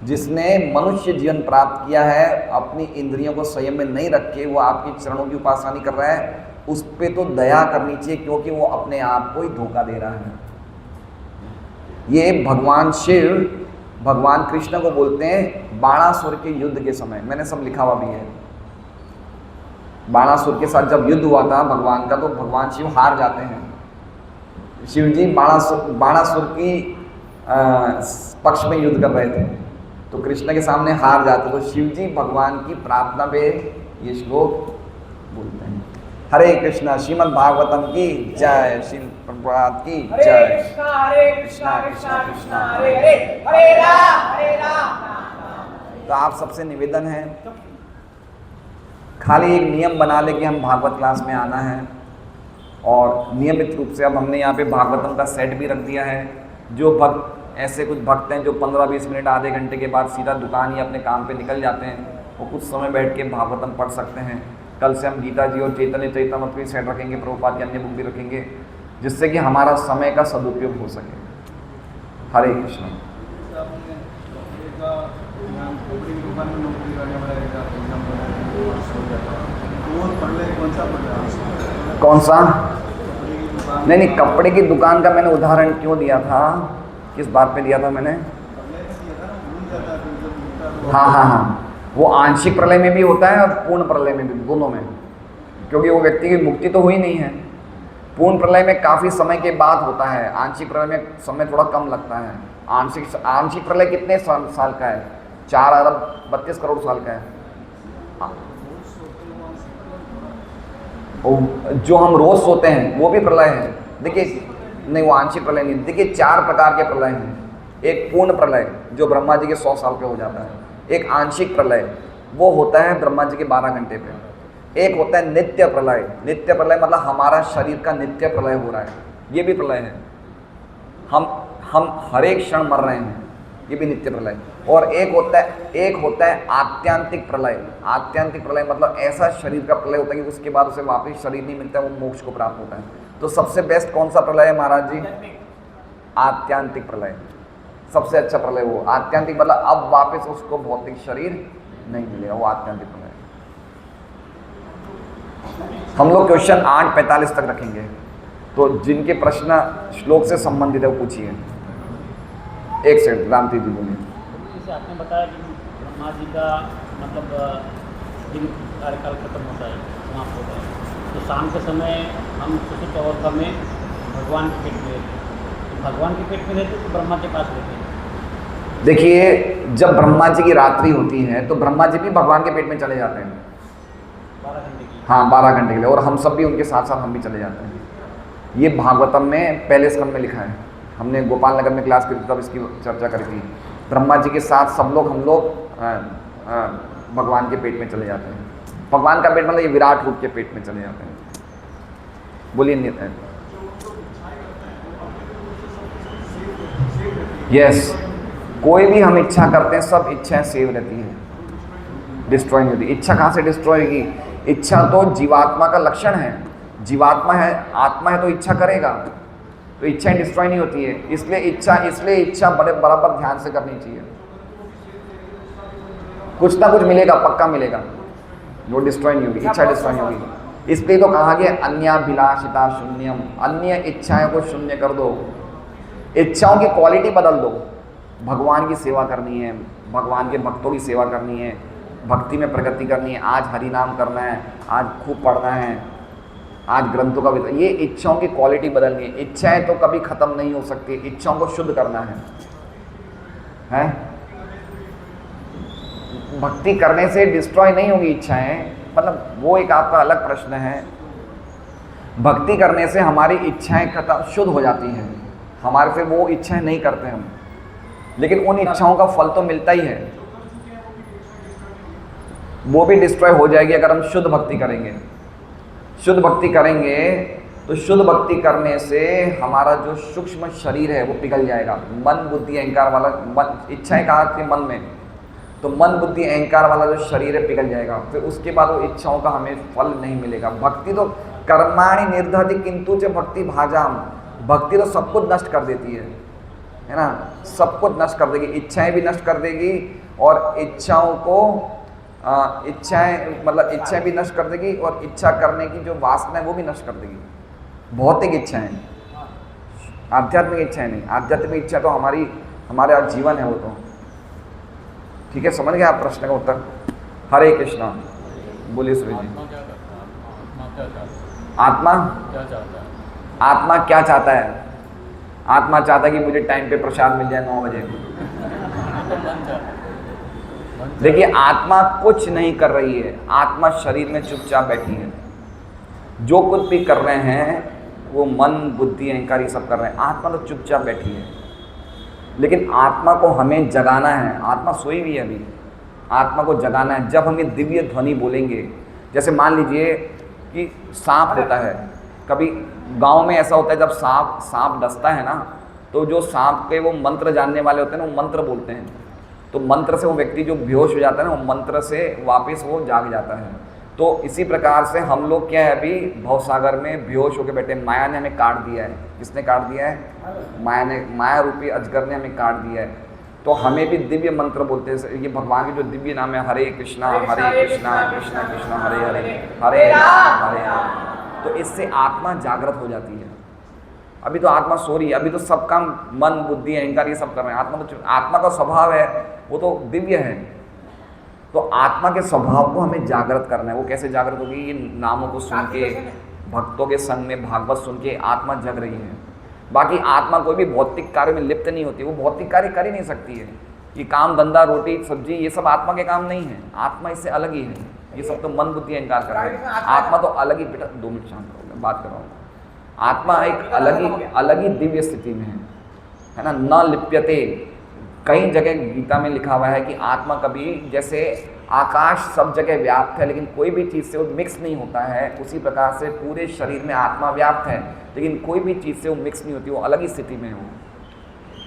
जिसने मनुष्य जीवन प्राप्त किया है, अपनी इंद्रियों को संयम में नहीं रख के वो आपकी चरणों की उपासना नहीं कर रहा है, उस पर तो दया करनी चाहिए, क्योंकि वो अपने आप को ही धोखा दे रहा है। ये भगवान शिव भगवान कृष्ण को बोलते हैं बाणासुर के युद्ध के समय, मैंने सब लिखा हुआ भी है। बाणासुर के साथ जब युद्ध हुआ था भगवान का, तो भगवान शिव हार जाते हैं। शिव जी बाणासुर की पक्ष में युद्ध कर रहे थे, तो कृष्ण के सामने हार जाते, तो शिव जी भगवान की प्रार्थना पे ये श्लोक बोलते हैं। हरे कृष्णा, श्रीमद् भागवतम की जय, श्री प्रभुपाद की जय। हरे कृष्णा कृष्णा कृष्णा हरे हरे, हरे राम। तो आप सबसे निवेदन है, खाली एक नियम बना ले कि हम भागवत क्लास में आना है, और नियमित रूप से अब हमने यहाँ पे भागवतम का सेट भी रख दिया है। जो भक्त, ऐसे कुछ भक्त हैं जो 15-20 मिनट आधे घंटे के बाद सीधा दुकान या अपने काम पे निकल जाते हैं, वो कुछ समय बैठ के भागवतम पढ़ सकते हैं। कल से हम गीता जी और चैतन्य चैतन्यमृत भी सेट रखेंगे, प्रभुपाद की अन्य बुक भी रखेंगे, जिससे कि हमारा समय का सदुपयोग हो सके। हरे कृष्ण। कौन सा? नहीं, कपड़े की दुकान का मैंने उदाहरण क्यों दिया था, किस बात पे दिया था मैंने? हाँ, वो आंशिक प्रलय में भी होता है और पूर्ण प्रलय में भी, दोनों में, क्योंकि वो व्यक्ति की मुक्ति तो हुई नहीं है। पूर्ण प्रलय में काफ़ी समय के बाद होता है, आंशिक प्रलय में समय थोड़ा कम लगता है। आंशिक प्रलय कितने साल का है? 4 अरब 32 करोड़ साल का है। जो हम रोज सोते हैं वो भी प्रलय है। देखिए, नहीं वो आंशिक प्रलय नहीं। देखिए 4 प्रकार के प्रलय हैं। एक पूर्ण प्रलय जो ब्रह्मा जी के 100 साल पे हो जाता है, एक आंशिक प्रलय वो होता है ब्रह्मा जी के 12 घंटे पे, एक होता है नित्य प्रलय। नित्य प्रलय मतलब हमारा शरीर का नित्य प्रलय हो रहा है, ये भी प्रलय है। हम हर एक क्षण मर रहे हैं, ये भी नित्य प्रलय। और एक होता है आत्यांतिक प्रलय। आत्यांतिक प्रलय मतलब ऐसा शरीर का प्रलय होता है कि उसके बाद उसे वापस शरीर नहीं मिलता, वो मोक्ष को प्राप्त होता है। तो सबसे बेस्ट कौन सा प्रलय है महाराज जी? आत्यांतिक प्रलय, सबसे अच्छा प्रलय वो। आत्यांतिक मतलब अब वापस उसको भौतिक शरीर नहीं मिलेगा, वो आत्यांतिक प्रलय। हम लोग क्वेश्चन 8:45 तक रखेंगे, तो जिनके प्रश्न श्लोक से संबंधित है वो पूछिए। एक सेकंड, रामती जी बोलिए। जैसे आपने बताया कि ब्रह्मा जी का मतलब दिन कार्यकाल खत्म होता है, समाप्त होता है, तो शाम के समय हम सुसुप्त अवस्था में भगवान के पेट में रहते हैं। तो भगवान के पेट में रहते तो ब्रह्मा के पास रहते हैं। देखिए, जब ब्रह्मा जी की रात्रि होती है तो ब्रह्मा जी भी भगवान के पेट में चले जाते हैं 12 घंटे की। हाँ, 12 घंटे के लिए, और हम सब भी उनके साथ साथ हम भी चले जाते हैं। ये भागवतम में पहले स्कंद में लिखा है। हमने गोपाल नगर में क्लास की तब इसकी चर्चा करी थी। ब्रह्मा जी के साथ सब लोग, हम लोग भगवान के पेट में चले जाते हैं। भगवान का पेट मतलब ये विराट रूप के पेट में चले जाते हैं। बोलिए। यस, कोई भी हम इच्छा करते हैं, सब इच्छाएं सेव रहती हैं, डिस्ट्रॉय नहीं होती। इच्छा कहाँ से डिस्ट्रॉय होगी? इच्छा तो जीवात्मा का लक्षण है। जीवात्मा है, आत्मा है तो इच्छा करेगा, तो इच्छाएं डिस्ट्रॉय नहीं होती है। इसलिए इच्छा बड़े बराबर ध्यान से करनी चाहिए। कुछ ना कुछ मिलेगा, पक्का मिलेगा, वो डिस्ट्रॉय नहीं होगी, इच्छा डिस्ट्रॉय नहीं होगी। इसलिए तो कहा गया अन्याभिलाषिता शून्यम, अन्य इच्छाओं को शून्य कर दो, इच्छाओं की क्वालिटी बदल दो। भगवान की सेवा करनी है, भगवान के भक्तों की सेवा करनी है, भक्ति में प्रगति करनी है, आज हरि नाम करना है, आज खूब पढ़ना है, आज ग्रंथों का ये इच्छाओं की क्वालिटी बदलनी है। इच्छाएं तो कभी खत्म नहीं हो सकती, इच्छाओं को शुद्ध करना है? भक्ति करने से डिस्ट्रॉय नहीं होगी इच्छाएं, मतलब वो एक आपका अलग प्रश्न है। भक्ति करने से हमारी इच्छाएं खत्म शुद्ध हो जाती हैं, हमारे फिर वो इच्छाएं नहीं करते हम, लेकिन उन इच्छाओं का फल तो मिलता ही है, वो भी डिस्ट्रॉय हो जाएगी अगर हम शुद्ध भक्ति करेंगे। शुद्ध भक्ति करेंगे तो शुद्ध भक्ति करने से हमारा जो सूक्ष्म शरीर है वो पिघल जाएगा। मन बुद्धि अहंकार वाला मन, इच्छाएं कहाँ थी? मन में। तो मन बुद्धि अहंकार वाला जो शरीर है पिघल जाएगा, फिर उसके बाद वो इच्छाओं का हमें फल नहीं मिलेगा। भक्ति तो कर्माणि निर्दहति किंतु च भक्ति भाजाम, भक्ति तो सब कुछ नष्ट कर देती है ना, सब कुछ नष्ट कर देगी, इच्छाएं भी नष्ट कर देगी और इच्छाओं को इच्छाएं भी नष्ट कर देगी और इच्छा करने की जो वासना है वो भी नष्ट कर देगी। भौतिक इच्छाएं, आध्यात्मिक इच्छाएं नहीं, आध्यात्मिक इच्छा तो हमारा जीवन है वो तो। ठीक है, समझ गए आप प्रश्न का उत्तर? हरे कृष्णा। बोलिए सूर्य जी। आत्मा आत्मा क्या चाहता है? आत्मा चाहता है कि मुझे टाइम पे प्रसाद मिल जाए 9 बजे। देखिए, आत्मा कुछ नहीं कर रही है, आत्मा शरीर में चुपचाप बैठी है। जो कुछ भी कर रहे हैं वो मन बुद्धि अहंकार ये सब कर रहे हैं, आत्मा तो चुपचाप बैठी है। लेकिन आत्मा को हमें जगाना है, आत्मा सोई हुई है अभी, आत्मा को जगाना है। जब हमें दिव्य ध्वनि बोलेंगे, जैसे मान लीजिए कि सांप होता है, कभी गांव में ऐसा होता है जब सांप डसता है ना, तो जो सांप के वो मंत्र जानने वाले होते हैं ना, वो मंत्र बोलते हैं, तो मंत्र से वो व्यक्ति जो बेहोश हो जाता है ना, वो मंत्र से वापस वो जाग जाता है। तो इसी प्रकार से हम लोग क्या है, अभी भवसागर में बेहोश होकर बैठे, माया ने हमें काट दिया है। किसने काट दिया है? माया रूपी अजगर ने हमें काट दिया है। तो हमें भी दिव्य मंत्र बोलते हैं, ये भगवान के जो दिव्य नाम है, हरे कृष्णा कृष्णा कृष्णा हरे हरे, हरे राम हरे राम। तो इससे आत्मा जागृत हो जाती है। अभी तो आत्मा सो रही है, अभी तो सब काम मन बुद्धि अहंकार ये सब कर रहे हैं। आत्मा का स्वभाव है वो तो दिव्य है। तो आत्मा के स्वभाव को हमें जागृत करना है। वो कैसे जागृत होगी? ये नामों को सुन के, भक्तों के संग में भागवत सुन के आत्मा जग रही है। बाकी आत्मा कोई भी भौतिक कार्य में लिप्त नहीं होती, वो भौतिक कार्य कर ही नहीं सकती है। ये काम धंधा रोटी सब्जी ये सब आत्मा के काम नहीं है, आत्मा इससे अलग ही है। ये सब तो मन बुद्धि अहंकार कर रहे हैं, आत्मा तो अलग ही। बेटा 2 मिनट शांत रहो, मैं बात कर रहा हूँ। आत्मा एक अलग ही दिव्य स्थिति में है ना, न लिप्यते। कई जगह गीता में लिखा हुआ है कि आत्मा कभी, जैसे आकाश सब जगह व्याप्त है लेकिन कोई भी चीज़ से वो मिक्स नहीं होता है, उसी प्रकार से पूरे शरीर में आत्मा व्याप्त है लेकिन कोई भी चीज़ से वो मिक्स नहीं होती, वो अलग ही स्थिति में हो।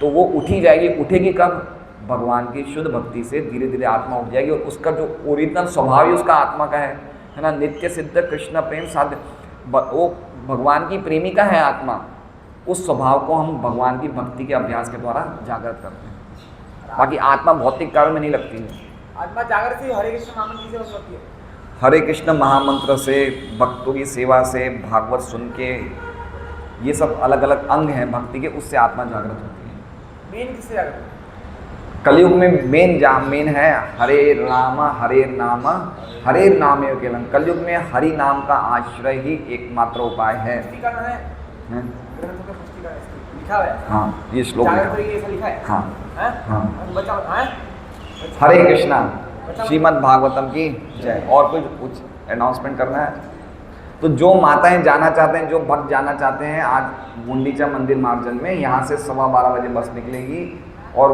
तो वो उठी जाएगी, उठेगी कब? भगवान की शुद्ध भक्ति से धीरे धीरे आत्मा उठ जाएगी। और उसका जो ओरिजिनल स्वभाव ही उसका आत्मा का है ना, नित्य सिद्ध कृष्ण प्रेम साध्य, वो भगवान की प्रेमिका है आत्मा। उस स्वभाव को हम भगवान की भक्ति के अभ्यास के द्वारा जागृत करते हैं। बाकी आत्मा भौतिक कार्य में नहीं लगती है। आत्मा जागृत से हरे कृष्ण महामंत्र से होती है। हरे कृष्ण महामंत्र से, भक्तों की सेवा से, भागवत सुन के, ये सब अलग अलग अंग हैं भक्ति के, उससे आत्मा जागृत होती है। मेन किससे जागृत होती है? कलयुग में मेन है हरे नाम हरे नाम केवलम। कलयुग में हरि नाम का आश्रय ही एकमात्र उपाय है। लिखा है। हाँ, ये श्लोक लिखा है। हाँ हाँ, हरे कृष्णा। श्रीमद् भागवतम की जय। और कुछ अनाउंसमेंट करना है तो जो माताएं जाना चाहते हैं, जो भक्त जाना चाहते हैं, आज गुंडीचा मंदिर मार्जन में यहाँ से 12:15 बजे बस निकलेगी और